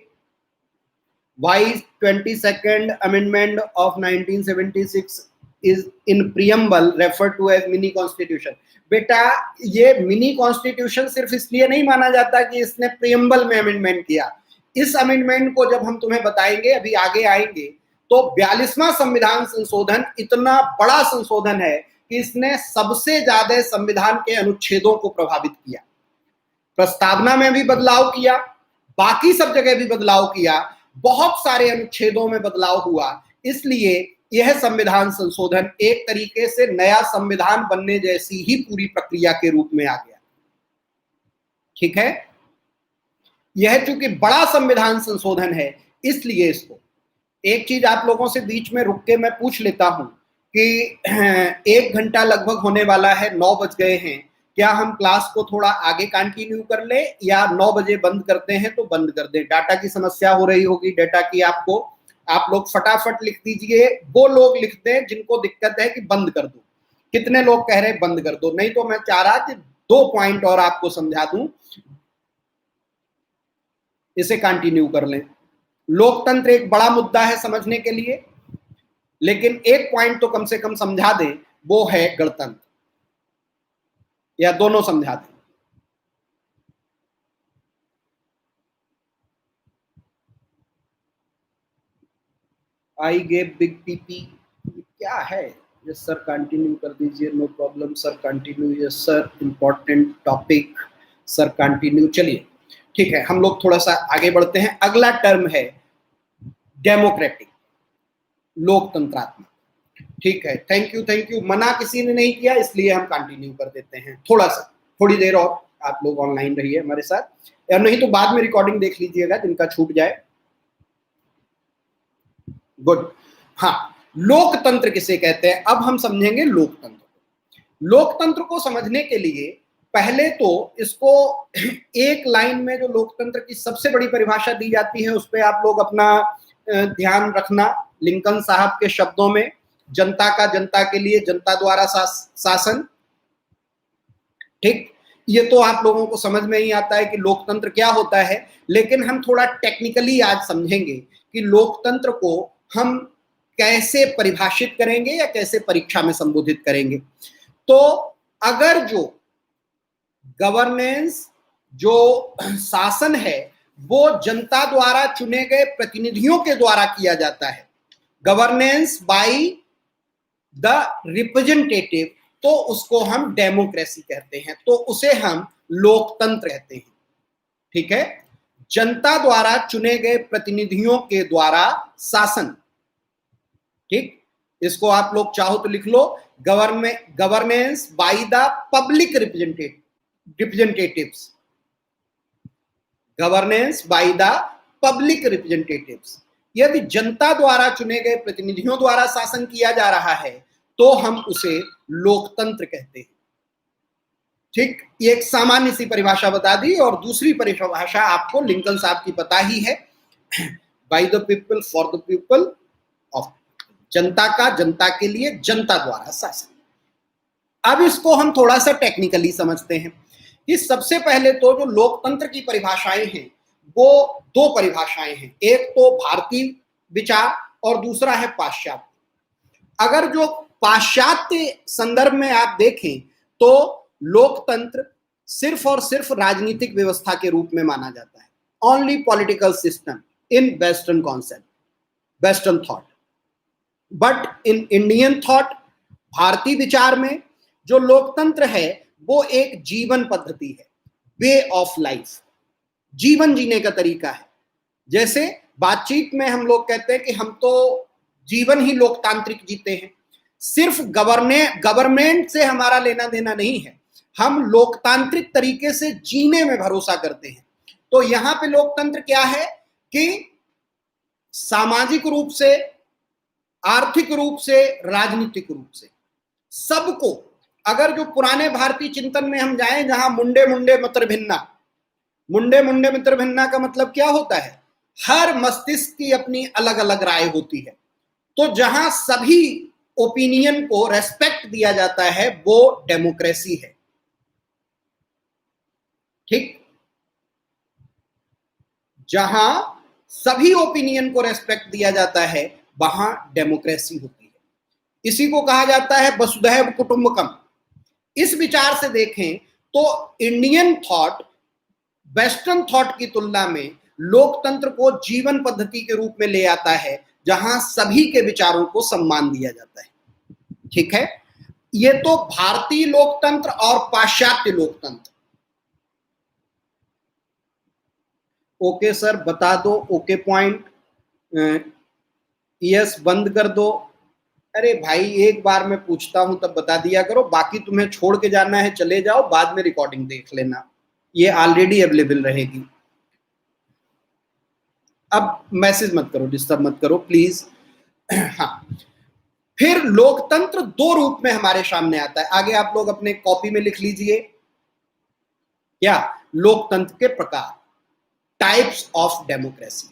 Wise 22nd amendment of 1976 is in preamble refer to as mini constitution. बेटा ये मिनी कॉन्स्टिट्यूशन सिर्फ इसलिए नहीं माना जाता कि इसने प्रियम्बल में अमेंडमेंट किया। इस अमेंडमेंट को जब हम तुम्हें बताएंगे, अभी आगे आएंगे, तो 42वां संविधान संशोधन इतना बड़ा संशोधन है कि इसने सबसे ज्यादा संविधान के अनुच्छेदों को प्रभावित किया। प्रस्तावना में भी बदलाव किया, बाकी सब जगह भी बदलाव किया, बहुत सारे अनुच्छेदों में बदलाव हुआ। इसलिए यह संविधान संशोधन एक तरीके से नया संविधान बनने जैसी ही पूरी प्रक्रिया के रूप में आ गया। ठीक है, यह चूंकि बड़ा संविधान संशोधन है, इसलिए इसको एक चीज आप लोगों से बीच में रुक के मैं पूछ लेता हूं कि 1 घंटा लगभग होने वाला है, 9 बज गए हैं, क्या हम क्लास को थोड़ा आगे कंटिन्यू कर ले या 9 बजे बंद करते हैं तो बंद कर दें? डाटा की समस्या हो रही होगी, डाटा की आपको, आप लोग फटाफट लिख दीजिए। वो लोग लिख दें जिनको दिक्कत है कि बंद कर दो। कितने लोग कह रहे हैं बंद कर दो? नहीं तो मैं चाह रहा कि 2 पॉइंट और आपको समझा दूं, इसे कंटिन्यू कर लें। लोकतंत्र एक बड़ा मुद्दा है समझने के लिए, लेकिन एक पॉइंट तो कम से कम समझा दें, वो है गणतंत्र, या दोनों समझा दें। आई गेव बिग पीपी, क्या है? यस सर कंटिन्यू कर दीजिए, no problem sir, continue. Yes sir, important topic sir, continue. चलिए ठीक है, हम लोग थोड़ा सा आगे बढ़ते हैं। अगला टर्म है डेमोक्रेटिक, लोकतंत्रात्मक। ठीक है, थैंक यू। मना किसी ने नहीं किया, इसलिए हम कंटिन्यू कर देते हैं थोड़ी देर और आप लोग ऑनलाइन रहिए हमारे साथ, या नहीं तो बाद में रिकॉर्डिंग देख लीजिएगा जिनका छूट जाए। गुड। हाँ, लोकतंत्र किसे कहते हैं, अब हम समझेंगे लोकतंत्र। लोकतंत्र को समझने के लिए पहले तो इसको एक लाइन में जो लोकतंत्र की सबसे बड़ी परिभाषा दी जाती है उस पर आप लोग अपना ध्यान रखना। लिंकन साहब के शब्दों में, जनता का जनता के लिए, जनता द्वारा शासन। ठीक, ये तो आप लोगों को समझ में ही आता है कि लोकतंत्र क्या होता है, लेकिन हम थोड़ा टेक्निकली आज समझेंगे कि लोकतंत्र को हम कैसे परिभाषित करेंगे या कैसे परीक्षा में संबोधित करेंगे। तो अगर जो गवर्नेंस, जो शासन है, वो जनता द्वारा चुने गए प्रतिनिधियों के द्वारा किया जाता है, गवर्नेंस बाय द रिप्रेजेंटेटिव, तो उसको हम डेमोक्रेसी कहते हैं, तो उसे हम लोकतंत्र कहते हैं। ठीक है, जनता द्वारा चुने गए प्रतिनिधियों के द्वारा शासन। ठीक, इसको आप लोग चाहो तो लिख लो, governance by the public representatives, governance by the public representatives. यदि जनता द्वारा चुने गए प्रतिनिधियों द्वारा शासन किया जा रहा है तो हम उसे लोकतंत्र कहते हैं। ठीक, ये एक सामान्य सी परिभाषा बता दी, और दूसरी परिभाषा आपको लिंकन साहब की पता ही है, by the people for the people of, जनता का जनता के लिए, जनता द्वारा शासन। अब इसको हम थोड़ा सा टेक्निकली समझते हैं कि सबसे पहले तो जो लोकतंत्र की परिभाषाएं हैं वो 2 परिभाषाएं हैं, एक तो भारतीय विचार और दूसरा है पाश्चात्य। अगर जो पाश्चात्य संदर्भ में आप देखें तो लोकतंत्र सिर्फ और सिर्फ राजनीतिक व्यवस्था के रूप में माना जाता है, only political system in western concept, western thought. But in Indian thought, भारतीय विचार में जो लोकतंत्र है वो एक जीवन पद्धति है, वे ऑफ लाइफ, जीवन जीने का तरीका है। जैसे बातचीत में हम लोग कहते हैं कि हम तो जीवन ही लोकतांत्रिक जीते हैं, सिर्फ गवर्नमेंट से हमारा लेना देना नहीं है, हम लोकतांत्रिक तरीके से जीने में भरोसा करते हैं। तो यहां पे लोकतंत्र क्या है कि सामाजिक रूप से, आर्थिक रूप से, राजनीतिक रूप से सबको, अगर जो पुराने भारतीय चिंतन में हम जाएं जहां मुंडे मुंडे मित्र भिन्ना, मुंडे मुंडे मित्र भिन्ना का मतलब क्या होता है, हर मस्तिष्क की अपनी अलग अलग राय होती है, तो जहां सभी ओपिनियन को रेस्पेक्ट दिया जाता है वो डेमोक्रेसी है। ठीक, जहां सभी ओपिनियन को रेस्पेक्ट दिया जाता है वहां डेमोक्रेसी होती है। इसी को कहा जाता है वसुधैव कुटुंबकम। इस विचार से देखें तो इंडियन थॉट वेस्टर्न थॉट की तुलना में लोकतंत्र को जीवन पद्धति के रूप में ले आता है, जहां सभी के विचारों को सम्मान दिया जाता है। ठीक है, ये तो भारतीय लोकतंत्र और पाश्चात्य लोकतंत्र। ओके सर बता दो, ओके पॉइंट, यस बंद कर दो। अरे भाई एक बार मैं पूछता हूं तब बता दिया करो, बाकी तुम्हें छोड़ के जाना है चले जाओ, बाद में रिकॉर्डिंग देख लेना, ये ऑलरेडी अवेलेबल रहेगी। अब मैसेज मत करो, डिस्टर्ब मत करो प्लीज। हाँ, फिर लोकतंत्र 2 रूप में हमारे सामने आता है, आगे आप लोग अपने कॉपी में लिख लीजिए। क्या? लोकतंत्र के प्रकार, टाइप्स ऑफ डेमोक्रेसी।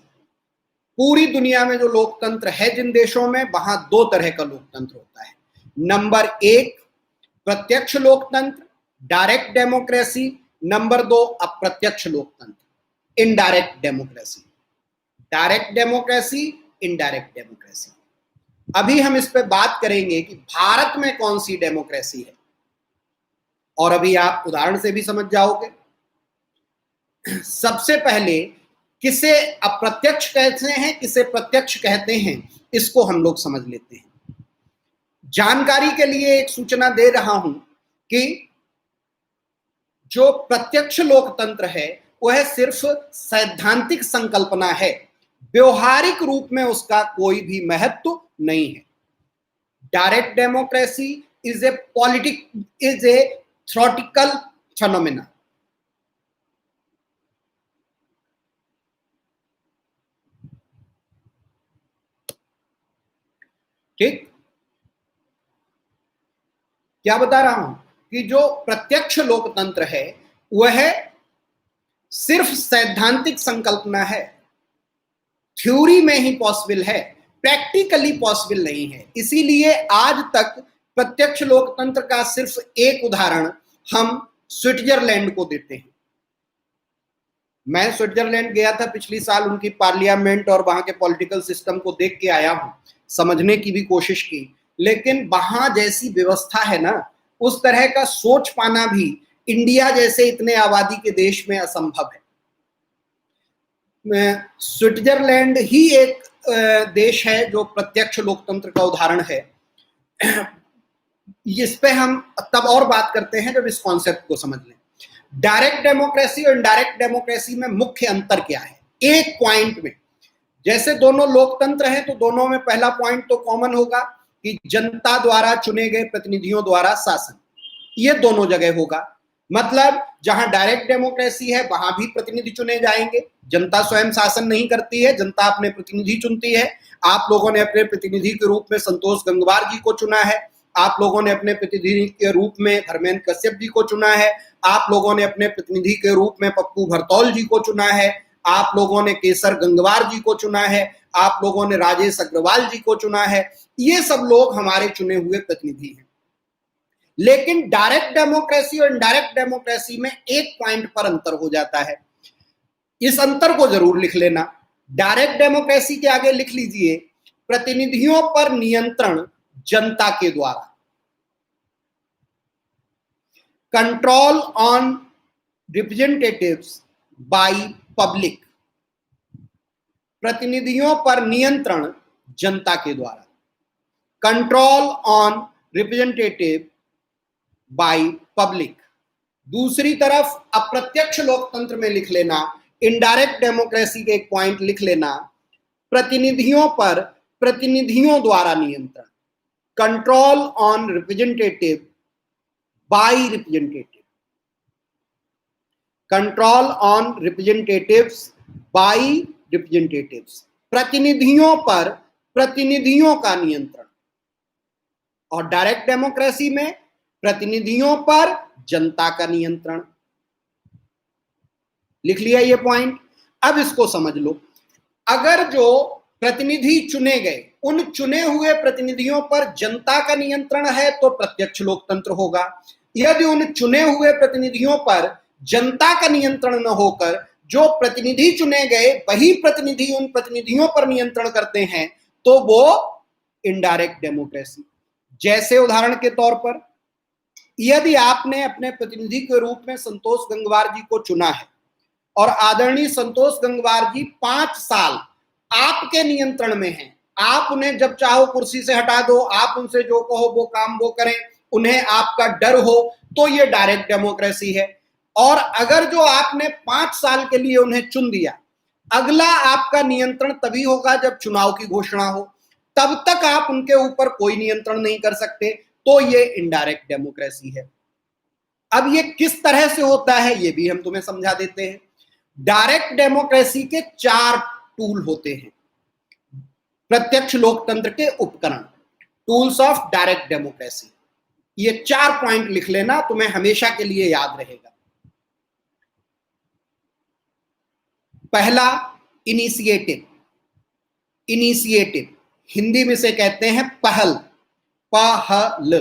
पूरी दुनिया में जो लोकतंत्र है जिन देशों में, वहां दो तरह का लोकतंत्र होता है। नंबर एक, प्रत्यक्ष लोकतंत्र, डायरेक्ट डेमोक्रेसी। नंबर दो, अप्रत्यक्ष लोकतंत्र, indirect democracy. Direct democracy, indirect democracy. अभी हम इस पे बात करेंगे कि भारत में कौन सी डेमोक्रेसी है, और अभी आप उदाहरण से भी समझ जाओगे। सबसे पहले किसे अप्रत्यक्ष कहते हैं, किसे प्रत्यक्ष कहते हैं, इसको हम लोग समझ लेते हैं। जानकारी के लिए एक सूचना दे रहा हूं कि जो प्रत्यक्ष लोकतंत्र है वह सिर्फ सैद्धांतिक संकल्पना है, व्यवहारिक रूप में उसका कोई भी महत्व नहीं है। Direct democracy is a theoretical phenomena. ठीक, क्या बता रहा हूं कि जो प्रत्यक्ष लोकतंत्र है वह सिर्फ सैद्धांतिक संकल्पना है, थ्योरी में ही पॉसिबल है, प्रैक्टिकली पॉसिबल नहीं है। इसीलिए आज तक प्रत्यक्ष लोकतंत्र का सिर्फ एक उदाहरण हम स्विट्जरलैंड को देते हैं। मैं स्विट्जरलैंड गया था पिछली साल, उनकी पार्लियामेंट और वहां के पॉलिटिकल सिस्टम को देख के आया हूं, समझने की भी कोशिश की, लेकिन वहां जैसी व्यवस्था है ना, उस तरह का सोच पाना भी इंडिया जैसे इतने आबादी के देश में असंभव है। स्विट्जरलैंड ही एक देश है जो प्रत्यक्ष लोकतंत्र का उदाहरण है। इस पे हम तब और बात करते हैं जब इस कॉन्सेप्ट को समझ लें। डायरेक्ट डेमोक्रेसी और इनडायरेक्ट डेमोक्रेसी में मुख्य अंतर क्या है, एक पॉइंट में। जैसे दोनों लोकतंत्र हैं तो दोनों में पहला पॉइंट तो कॉमन होगा कि जनता द्वारा चुने गए प्रतिनिधियों द्वारा शासन, ये दोनों जगह होगा। मतलब जहां डायरेक्ट डेमोक्रेसी है वहां भी प्रतिनिधि चुने जाएंगे, जनता स्वयं शासन नहीं करती है, जनता अपने प्रतिनिधि चुनती है। आप लोगों ने अपने प्रतिनिधि के रूप में संतोष गंगवार जी को चुना है, आप लोगों ने अपने प्रतिनिधि के रूप में धर्मेंद्र कश्यप जी को चुना है, आप लोगों ने अपने प्रतिनिधि के रूप में पप्पू भरतौल जी को चुना है, आप लोगों ने केसर गंगवार जी को चुना है, आप लोगों ने राजेश अग्रवाल जी को चुना है। ये सब लोग हमारे चुने हुए प्रतिनिधि हैं। लेकिन डायरेक्ट डेमोक्रेसी और इनडायरेक्ट डेमोक्रेसी में एक पॉइंट पर अंतर हो जाता है, इस अंतर को जरूर लिख लेना। डायरेक्ट डेमोक्रेसी के आगे लिख लीजिए, प्रतिनिधियों पर नियंत्रण जनता के द्वारा, control on representatives by public. प्रतिनिधियों पर नियंत्रण जनता के द्वारा, control on representative by public. दूसरी तरफ अप्रत्यक्ष लोकतंत्र में लिख लेना, इनडायरेक्ट डेमोक्रेसी के एक पॉइंट लिख लेना, प्रतिनिधियों पर प्रतिनिधियों द्वारा नियंत्रण, control on representative by representative, control on representatives by representatives, प्रतिनिधियों पर प्रतिनिधियों का नियंत्रण। और डायरेक्ट डेमोक्रेसी में प्रतिनिधियों पर जनता का नियंत्रण। लिख लिया ये पॉइंट। अब इसको समझ लो, अगर जो प्रतिनिधि चुने गए उन चुने हुए प्रतिनिधियों पर जनता का नियंत्रण है तो प्रत्यक्ष लोकतंत्र होगा। यदि उन चुने हुए प्रतिनिधियों पर जनता का नियंत्रण न होकर जो प्रतिनिधि चुने गए वही प्रतिनिधि उन प्रतिनिधियों पर नियंत्रण करते हैं तो वो इनडायरेक्ट डेमोक्रेसी। जैसे उदाहरण के तौर पर, यदि आपने अपने प्रतिनिधि के रूप में संतोष गंगवार जी को चुना है और आदरणीय संतोष गंगवार जी 5 साल आपके नियंत्रण में हैं, आप उन्हें जब चाहो कुर्सी से हटा दो, आप उनसे जो कहो वो काम वो करें, उन्हें आपका डर हो, तो ये डायरेक्ट डेमोक्रेसी है। और अगर जो आपने 5 साल के लिए उन्हें चुन दिया, अगला आपका नियंत्रण तभी होगा जब चुनाव की घोषणा हो, तब तक आप उनके ऊपर कोई नियंत्रण नहीं कर सकते, तो ये इनडायरेक्ट डेमोक्रेसी है। अब ये किस तरह से होता है ये भी हम तुम्हें समझा देते हैं। डायरेक्ट डेमोक्रेसी के 4 टूल होते हैं, प्रत्यक्ष लोकतंत्र के उपकरण, टूल्स ऑफ डायरेक्ट डेमोक्रेसी। ये 4 पॉइंट लिख लेना, तुम्हें हमेशा के लिए याद रहेगा। पहला इनिशिएटिव, इनिशिएटिव हिंदी में से कहते हैं पहल, पहल,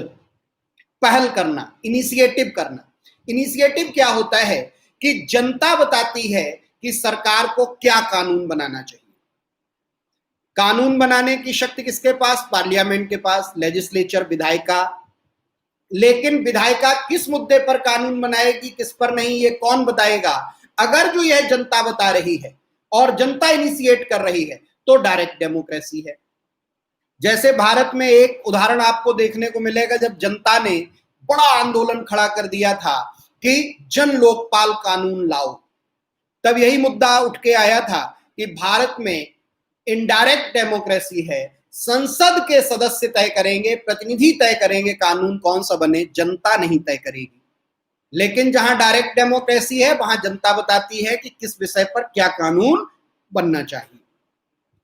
पहल करना, इनिशिएटिव करना। इनिशिएटिव क्या होता है कि जनता बताती है कि सरकार को क्या कानून बनाना चाहिए। कानून बनाने की शक्ति किसके पास? पार्लियामेंट के पास, लेजिस्लेचर, विधायिका। लेकिन विधायिका किस मुद्दे पर कानून बनाएगी, किस पर नहीं, ये कौन बताएगा? अगर जो यह जनता बता रही है और जनता इनिशिएट कर रही है तो डायरेक्ट डेमोक्रेसी है। जैसे भारत में एक उदाहरण आपको देखने को मिलेगा, जब जनता ने बड़ा आंदोलन खड़ा कर दिया था कि जन लोकपाल कानून लाओ, तब यही मुद्दा उठ के आया था कि भारत में इनडायरेक्ट डेमोक्रेसी है, संसद के सदस्य तय करेंगे, प्रतिनिधि तय करेंगे कानून कौन सा बने, जनता नहीं तय करेगी। लेकिन जहां डायरेक्ट डेमोक्रेसी है वहां जनता बताती है कि किस विषय पर क्या कानून बनना चाहिए।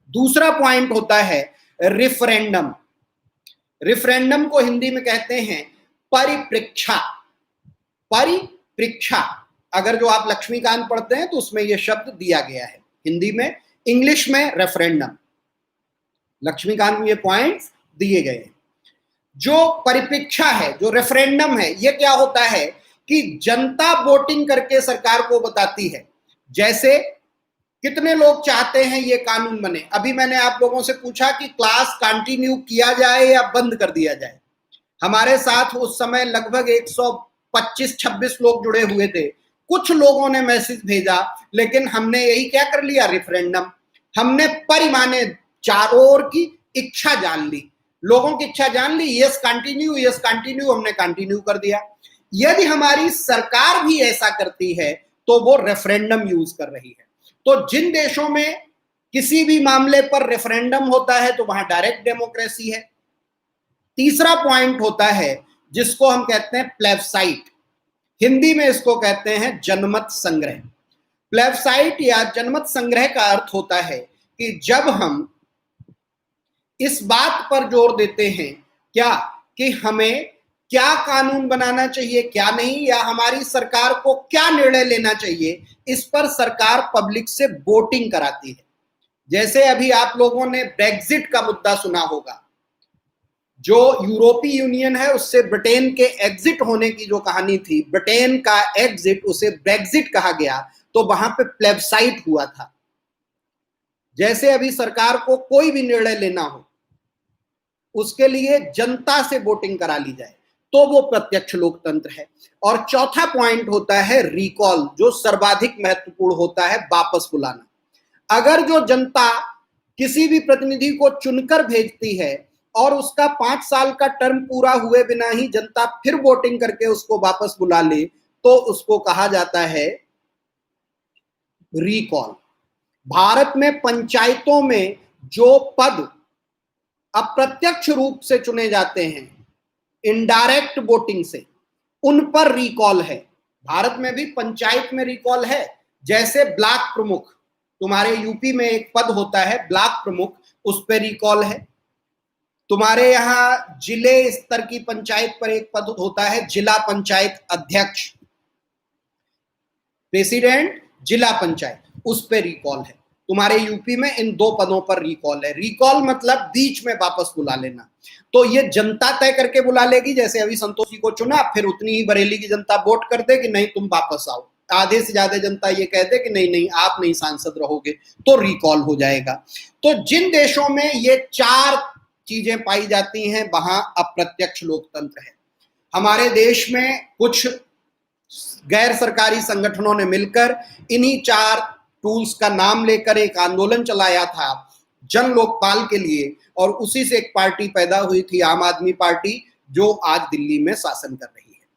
दूसरा पॉइंट होता है रिफरेंडम। रिफरेंडम को हिंदी में कहते हैं परिप्रेक्षा। परिप्रेक्षा, अगर जो आप लक्ष्मीकांत पढ़ते हैं तो उसमें यह शब्द दिया गया है हिंदी में, इंग्लिश में रेफरेंडम, लक्ष्मीकांत में ये पॉइंट्स दिए गए हैं। जो परिप्रेक्षा है, जो रेफरेंडम है, ये क्या होता है कि जनता वोटिंग करके सरकार को बताती है, जैसे कितने लोग चाहते हैं ये कानून बने। अभी मैंने आप लोगों से पूछा कि क्लास कंटिन्यू किया जाए या बंद कर दिया जाए। हमारे साथ उस समय लगभग 125-26 लोग जुड़े हुए थे। कुछ लोगों ने मैसेज भेजा, लेकिन हमने यही क्या कर लिया, रेफरेंडम। हमने परिमाने चारों ओर की इच्छा जान ली, लोगों की इच्छा जान ली, यस कंटिन्यू, यस कंटिन्यू, हमने कंटिन्यू कर दिया। यदि हमारी सरकार भी ऐसा करती है तो वो रेफरेंडम यूज कर रही है। तो जिन देशों में किसी भी मामले पर रेफरेंडम होता है तो वहां डायरेक्ट डेमोक्रेसी है। तीसरा पॉइंट होता है जिसको हम कहते हैं प्लेब्साइट, हिंदी में इसको कहते हैं जनमत संग्रह। प्लेब्साइट या जनमत संग्रह का अर्थ होता है कि जब हम इस बात पर जोर देते हैं क्या कि हमें क्या कानून बनाना चाहिए, क्या नहीं, या हमारी सरकार को क्या निर्णय लेना चाहिए, इस पर सरकार पब्लिक से वोटिंग कराती है। जैसे अभी आप लोगों ने ब्रेक्जिट का मुद्दा सुना होगा, जो यूरोपीय यूनियन है उससे ब्रिटेन के एग्जिट होने की जो कहानी थी, ब्रिटेन का एग्जिट, उसे ब्रेक्जिट कहा गया, तो वहां पे प्लेब्साइट हुआ था। जैसे अभी सरकार को कोई भी निर्णय लेना हो उसके लिए जनता से वोटिंग करा ली जाए तो वो प्रत्यक्ष लोकतंत्र है। और चौथा पॉइंट होता है रिकॉल, जो सर्वाधिक महत्वपूर्ण होता है, वापस बुलाना। अगर जो जनता किसी भी प्रतिनिधि को चुनकर भेजती है और उसका 5 साल का टर्म पूरा हुए बिना ही जनता फिर वोटिंग करके उसको वापस बुला ले तो उसको कहा जाता है रिकॉल। भारत में पंचायतों में जो पद अप्रत्यक्ष रूप से चुने जाते हैं इनडायरेक्ट वोटिंग से, उन पर रिकॉल है। भारत में भी पंचायत में रिकॉल है। जैसे ब्लॉक प्रमुख, तुम्हारे यूपी में एक पद होता है ब्लॉक प्रमुख, उस पर रिकॉल है। तुम्हारे यहां जिले स्तर की पंचायत पर एक पद होता है जिला पंचायत अध्यक्ष, प्रेसिडेंट जिला पंचायत, उस पर रिकॉल है। तुम्हारे यूपी में इन 2 पदों पर रिकॉल है। रिकॉल मतलब बीच में वापस बुला लेना। तो ये जनता तय करके बुला लेगी, जैसे अभी संतोषी को चुना, फिर उतनी ही बरेली की जनता वोट कर दे कि नहीं तुम वापस आओ, आधे से ज्यादा जनता ये कह दे कि नहीं नहीं आप नहीं सांसद रहोगे, तो रिकॉल हो जाएगा। तो जिन देशों में ये 4 चीजें पाई जाती हैं वहां अप्रत्यक्ष लोकतंत्र है। हमारे देश में कुछ गैर सरकारी संगठनों ने मिलकर इन्हीं 4 टूल्स का नाम लेकर एक आंदोलन चलाया था जन लोकपाल के लिए, और उसी से एक पार्टी पैदा हुई थी आम आदमी पार्टी, जो आज दिल्ली में शासन कर रही है।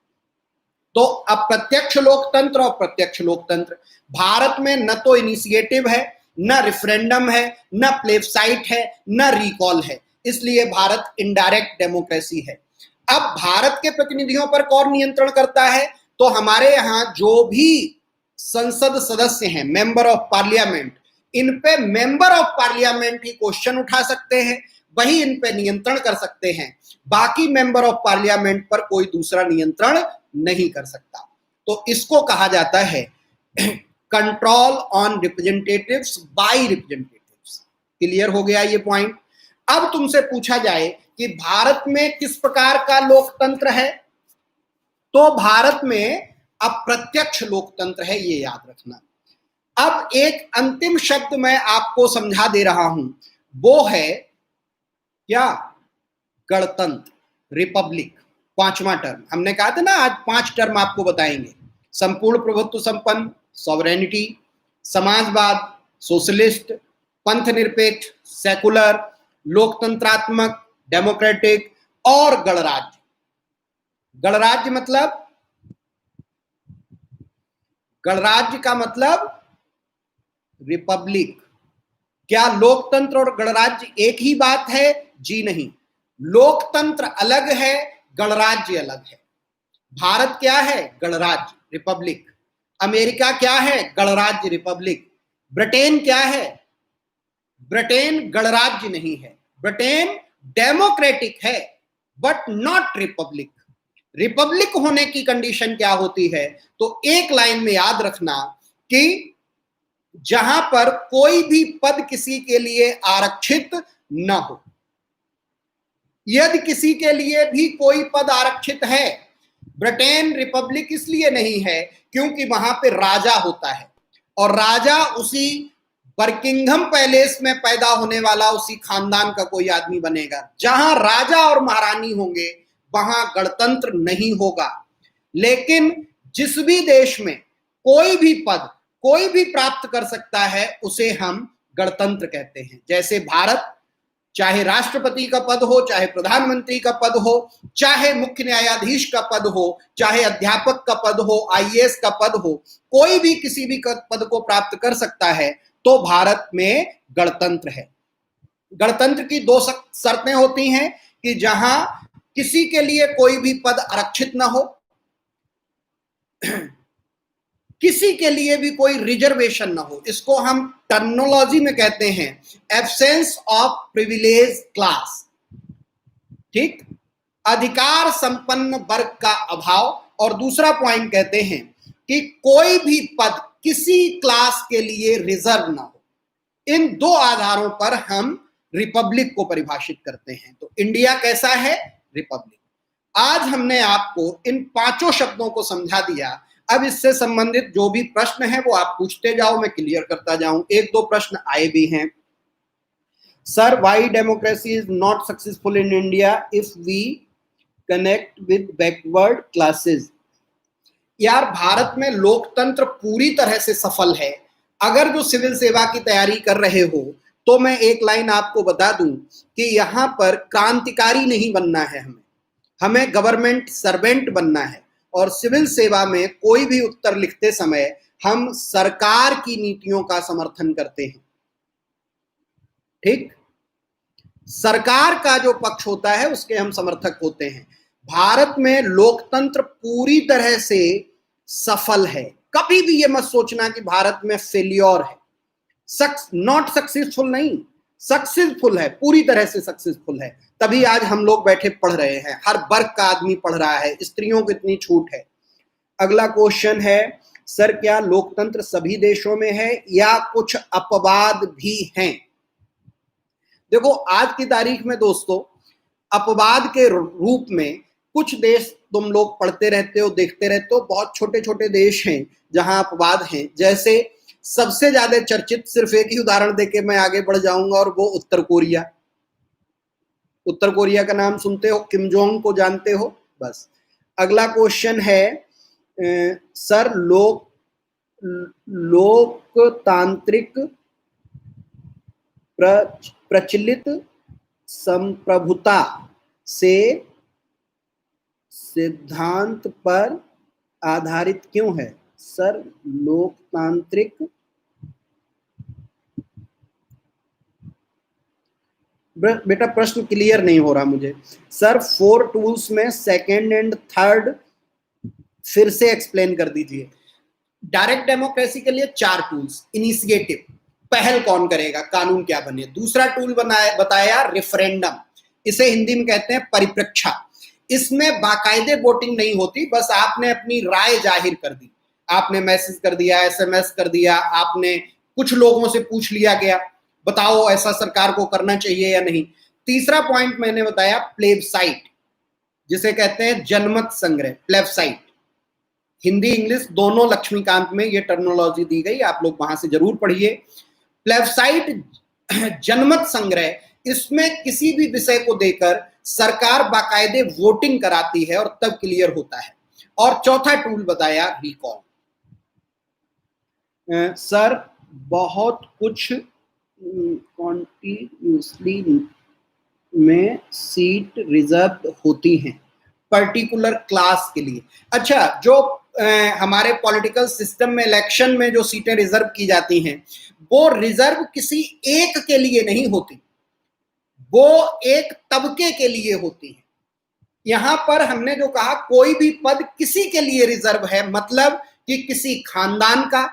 तो अप्रत्यक्ष लोकतंत्र और प्रत्यक्ष लोकतंत्र, भारत में न तो इनिशिएटिव है, न रेफरेंडम है, न प्लेब्साइट है, न रिकॉल है, इसलिए भारत इनडायरेक्ट डेमोक्रेसी है। अब भारत के प्रतिनिधियों पर कौन नियंत्रण करता है? तो हमारे यहां जो भी संसद सदस्य हैं, मेंबर ऑफ पार्लियामेंट, इन पे member of parliament he question उठा सकते हैं, वही इन पे नियंत्रण कर सकते हैं। बाकी मेंबर ऑफ पार्लियामेंट पर कोई दूसरा नियंत्रण नहीं कर सकता। तो इसको कहा जाता है control on representatives by representatives. Clear हो गया ये पॉइंट। अब तुमसे पूछा जाए कि भारत में किस प्रकार का लोकतंत्र है, तो भारत में अप्रत्यक्ष लोकतंत्र है, ये याद रखना। अब एक अंतिम शब्द मैं आपको समझा दे रहा हूं, वो है क्या? गणतंत्र, रिपब्लिक। पांचवा टर्म हमने कहा था ना, आज 5 टर्म आपको बताएंगे। संपूर्ण प्रभुत्व संपन्न, सॉवरेनिटी, समाजवाद, सोशलिस्ट, पंथ निरपेक्ष, सेकुलर, लोकतंत्रात्मक, डेमोक्रेटिक, और गणराज्य। गणराज्य मतलब, गणराज्य का मतलब रिपब्लिक। क्या लोकतंत्र और गणराज्य एक ही बात है? जी नहीं, लोकतंत्र अलग है, गणराज्य अलग है। भारत क्या है? गणराज्य, रिपब्लिक। अमेरिका क्या है? गणराज्य, रिपब्लिक। ब्रिटेन क्या है? ब्रिटेन गणराज्य नहीं है, ब्रिटेन डेमोक्रेटिक है, बट नॉट रिपब्लिक। रिपब्लिक होने की कंडीशन क्या होती है? तो एक लाइन में याद रखना कि जहां पर कोई भी पद किसी के लिए आरक्षित न हो। यदि किसी के लिए भी कोई पद आरक्षित है, ब्रिटेन रिपब्लिक इसलिए नहीं है क्योंकि वहां पे राजा होता है, और राजा उसी बकिंघम पैलेस में पैदा होने वाला उसी खानदान का कोई आदमी बनेगा। जहां राजा और महारानी होंगे वहां गणतंत्र नहीं होगा। लेकिन जिस भी देश में कोई भी पद कोई भी प्राप्त कर सकता है उसे हम गणतंत्र कहते हैं। जैसे भारत, चाहे राष्ट्रपति का पद हो, चाहे प्रधानमंत्री का पद हो, चाहे मुख्य न्यायाधीश का पद हो, चाहे अध्यापक का पद हो, आईएएस का पद हो, कोई भी किसी भी पद को प्राप्त कर सकता है, तो भारत में गणतंत्र है। गणतंत्र की 2 शर्तें होती हैं कि जहां किसी के लिए कोई भी पद आरक्षित ना हो, किसी के लिए भी कोई रिजर्वेशन ना हो। इसको हम टर्मिनोलॉजी में कहते हैं एब्सेंस ऑफ प्रिविलेज क्लास। ठीक, अधिकार संपन्न वर्ग का अभाव। और दूसरा पॉइंट कहते हैं कि कोई भी पद किसी क्लास के लिए रिजर्व ना हो। इन 2 आधारों पर हम रिपब्लिक को परिभाषित करते हैं। तो इंडिया कैसा है? रिपब्लिक। आज हमने आपको इन 5 शब्दों को समझा दिया। अब इससे संबंधित जो भी प्रश्न है वो आप पूछते जाओ, मैं क्लियर करता जाऊं। 1-2 प्रश्न आए भी हैं। Sir, why democracy is not successful in India if we connect with backward classes? यार, भारत में लोकतंत्र पूरी तरह से सफल है। अगर जो सिविल सेवा की तैयारी कर रहे हो तो मैं एक लाइन आपको बता दूं कि यहां पर क्रांतिकारी नहीं बनना है, हमें गवर्नमेंट सर्वेंट बनना है। और सिविल सेवा में कोई भी उत्तर लिखते समय हम सरकार की नीतियों का समर्थन करते हैं। ठीक, सरकार का जो पक्ष होता है उसके हम समर्थक होते हैं। भारत में लोकतंत्र पूरी तरह से सफल है। कभी भी ये मत सोचना कि भारत में फेल्योर है। नॉट सक्सेसफुल नहीं, सक्सेसफुल है, पूरी तरह से सक्सेसफुल है। तभी आज हम लोग बैठे पढ़ रहे हैं, हर वर्ग का आदमी पढ़ रहा है, स्त्रियों को इतनी छूट है। अगला क्वेश्चन है, सर क्या लोकतंत्र सभी देशों में है या कुछ अपवाद भी हैं? देखो, आज की तारीख में दोस्तों अपवाद के रूप में कुछ देश तुम लोग पढ़ते रहते हो, देखते रहते हो, बहुत छोटे छोटे देश हैं जहां अपवाद हैं। जैसे सबसे ज्यादा चर्चित, सिर्फ एक ही उदाहरण देके मैं आगे बढ़ जाऊंगा, और वो उत्तर कोरिया। उत्तर कोरिया का नाम सुनते हो, किम जोंग को जानते हो, बस। अगला क्वेश्चन है, सर लोकतांत्रिक प्रचलित संप्रभुता से सिद्धांत पर आधारित क्यों है? सर, लोकतांत्रिक बेटा प्रश्न क्लियर नहीं हो रहा मुझे। सर, 4 टूल्स में सेकंड एंड थर्ड फिर से एक्सप्लेन कर दीजिए। डायरेक्ट डेमोक्रेसी के लिए 4 टूल्स। इनिशिएटिव, पहल कौन करेगा, कानून क्या बने। दूसरा टूल बताया रेफरेंडम, इसे हिंदी में कहते हैं परिप्रेक्षा। इसमें बाकायदे वोटिंग नहीं होती, बस आपने अपनी राय जाहिर कर दी। आपने मैसेज कर दिया, SMS कर दिया, आपने कुछ लोगों से पूछ लिया गया, बताओ ऐसा सरकार को करना चाहिए या नहीं। तीसरा पॉइंट मैंने बताया प्लेबसाइट, जिसे कहते हैं जनमत संग्रह, प्लेबसाइट। हिंदी इंग्लिश दोनों लक्ष्मीकांत में ये टर्मिनोलॉजी दी गई, आप लोग वहां से जरूर पढ़िए। प्लेबसाइट जनमत संग्रह, इसमें किसी भी विषय को देकर सरकार बाकायदे वोटिंग कराती है और तब क्लियर होता है। और चौथा टूल बताया रिकॉल। सर बहुत कुछ कॉन्टिन्यूसली में सीट रिजर्व होती हैं पर्टिकुलर क्लास के लिए। अच्छा, जो हमारे पॉलिटिकल सिस्टम में इलेक्शन में जो सीटें रिजर्व की जाती हैं, वो रिजर्व किसी एक के लिए नहीं होती, वो एक तबके के लिए होती है। यहां पर हमने जो कहा कोई भी पद किसी के लिए रिजर्व है, मतलब कि किसी खानदान का,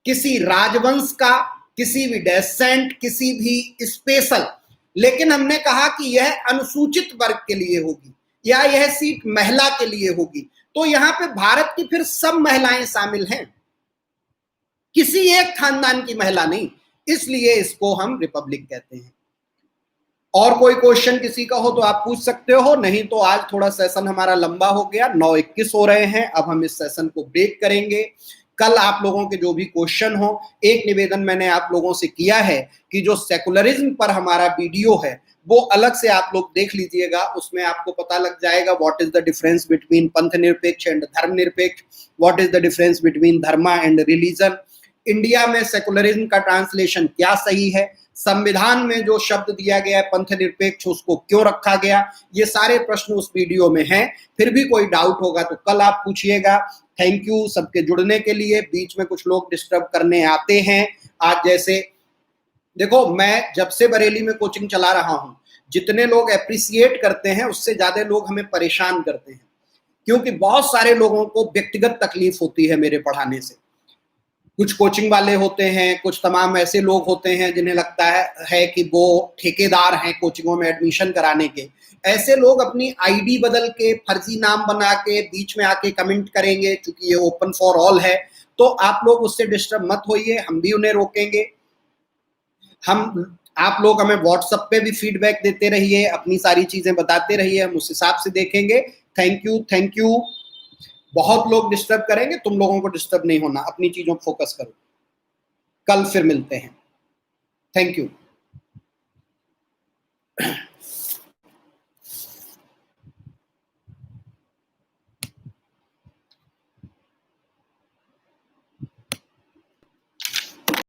किसी राजवंश का, किसी भी डेसेंट, किसी भी स्पेशल। लेकिन हमने कहा कि यह अनुसूचित वर्ग के लिए होगी या यह सीट महिला के लिए होगी, तो यहां पे भारत की फिर सब महिलाएं शामिल हैं, किसी एक खानदान की महिला नहीं, इसलिए इसको हम रिपब्लिक कहते हैं। और कोई क्वेश्चन किसी का हो तो आप पूछ सकते हो, नहीं तो आज थोड़ा सेशन हमारा लंबा हो गया, 9:21 हो रहे हैं, अब हम इस सेशन को ब्रेक करेंगे। कल आप लोगों के जो भी क्वेश्चन हो, एक निवेदन मैंने आप लोगों से किया है कि जो सेकुलरिज्म पर हमारा वीडियो है वो अलग से आप लोग देख लीजिएगा, उसमें आपको पता लग जाएगा what is the difference between पंथ निरपेक्ष एंड धर्म निरपेक्ष, what is the difference between Dharma and religion, India में सेकुलरिज्म का ट्रांसलेशन क्या सही है, संविधान में जो शब्द दिया गया है पंथ निरपेक्ष उसको क्यों रखा गया, ये सारे प्रश्न उस वीडियो में हैं। फिर भी कोई डाउट होगा तो कल आप पूछिएगा। थैंक यू सबके जुड़ने के लिए। बीच में कुछ लोग डिस्टर्ब करने आते हैं, आज जैसे देखो मैं जब से बरेली में कोचिंग चला रहा हूं, जितने लोग एप्रिसिएट करते हैं उससे ज्यादा लोग हमें परेशान करते हैं, क्योंकि बहुत सारे लोगों को व्यक्तिगत तकलीफ होती है मेरे पढ़ाने से। कुछ कोचिंग वाले होते हैं, कुछ तमाम ऐसे लोग होते हैं जिन्हें लगता है कि वो ठेकेदार हैं कोचिंगों में एडमिशन कराने के। ऐसे लोग अपनी आईडी बदल के फर्जी नाम बना के बीच में आके कमेंट करेंगे, क्योंकि ये ओपन फॉर ऑल है, तो आप लोग उससे डिस्टर्ब मत होइए, हम भी उन्हें रोकेंगे। आप लोग हमें व्हाट्सएप पे भी फीडबैक देते रहिए, अपनी सारी चीजें बताते रहिए, हम उस हिसाब से देखेंगे। Thank you. बहुत लोग डिस्टर्ब करेंगे, तुम लोगों को डिस्टर्ब नहीं होना, अपनी चीजों पर फोकस करो। कल फिर मिलते हैं। Thank you.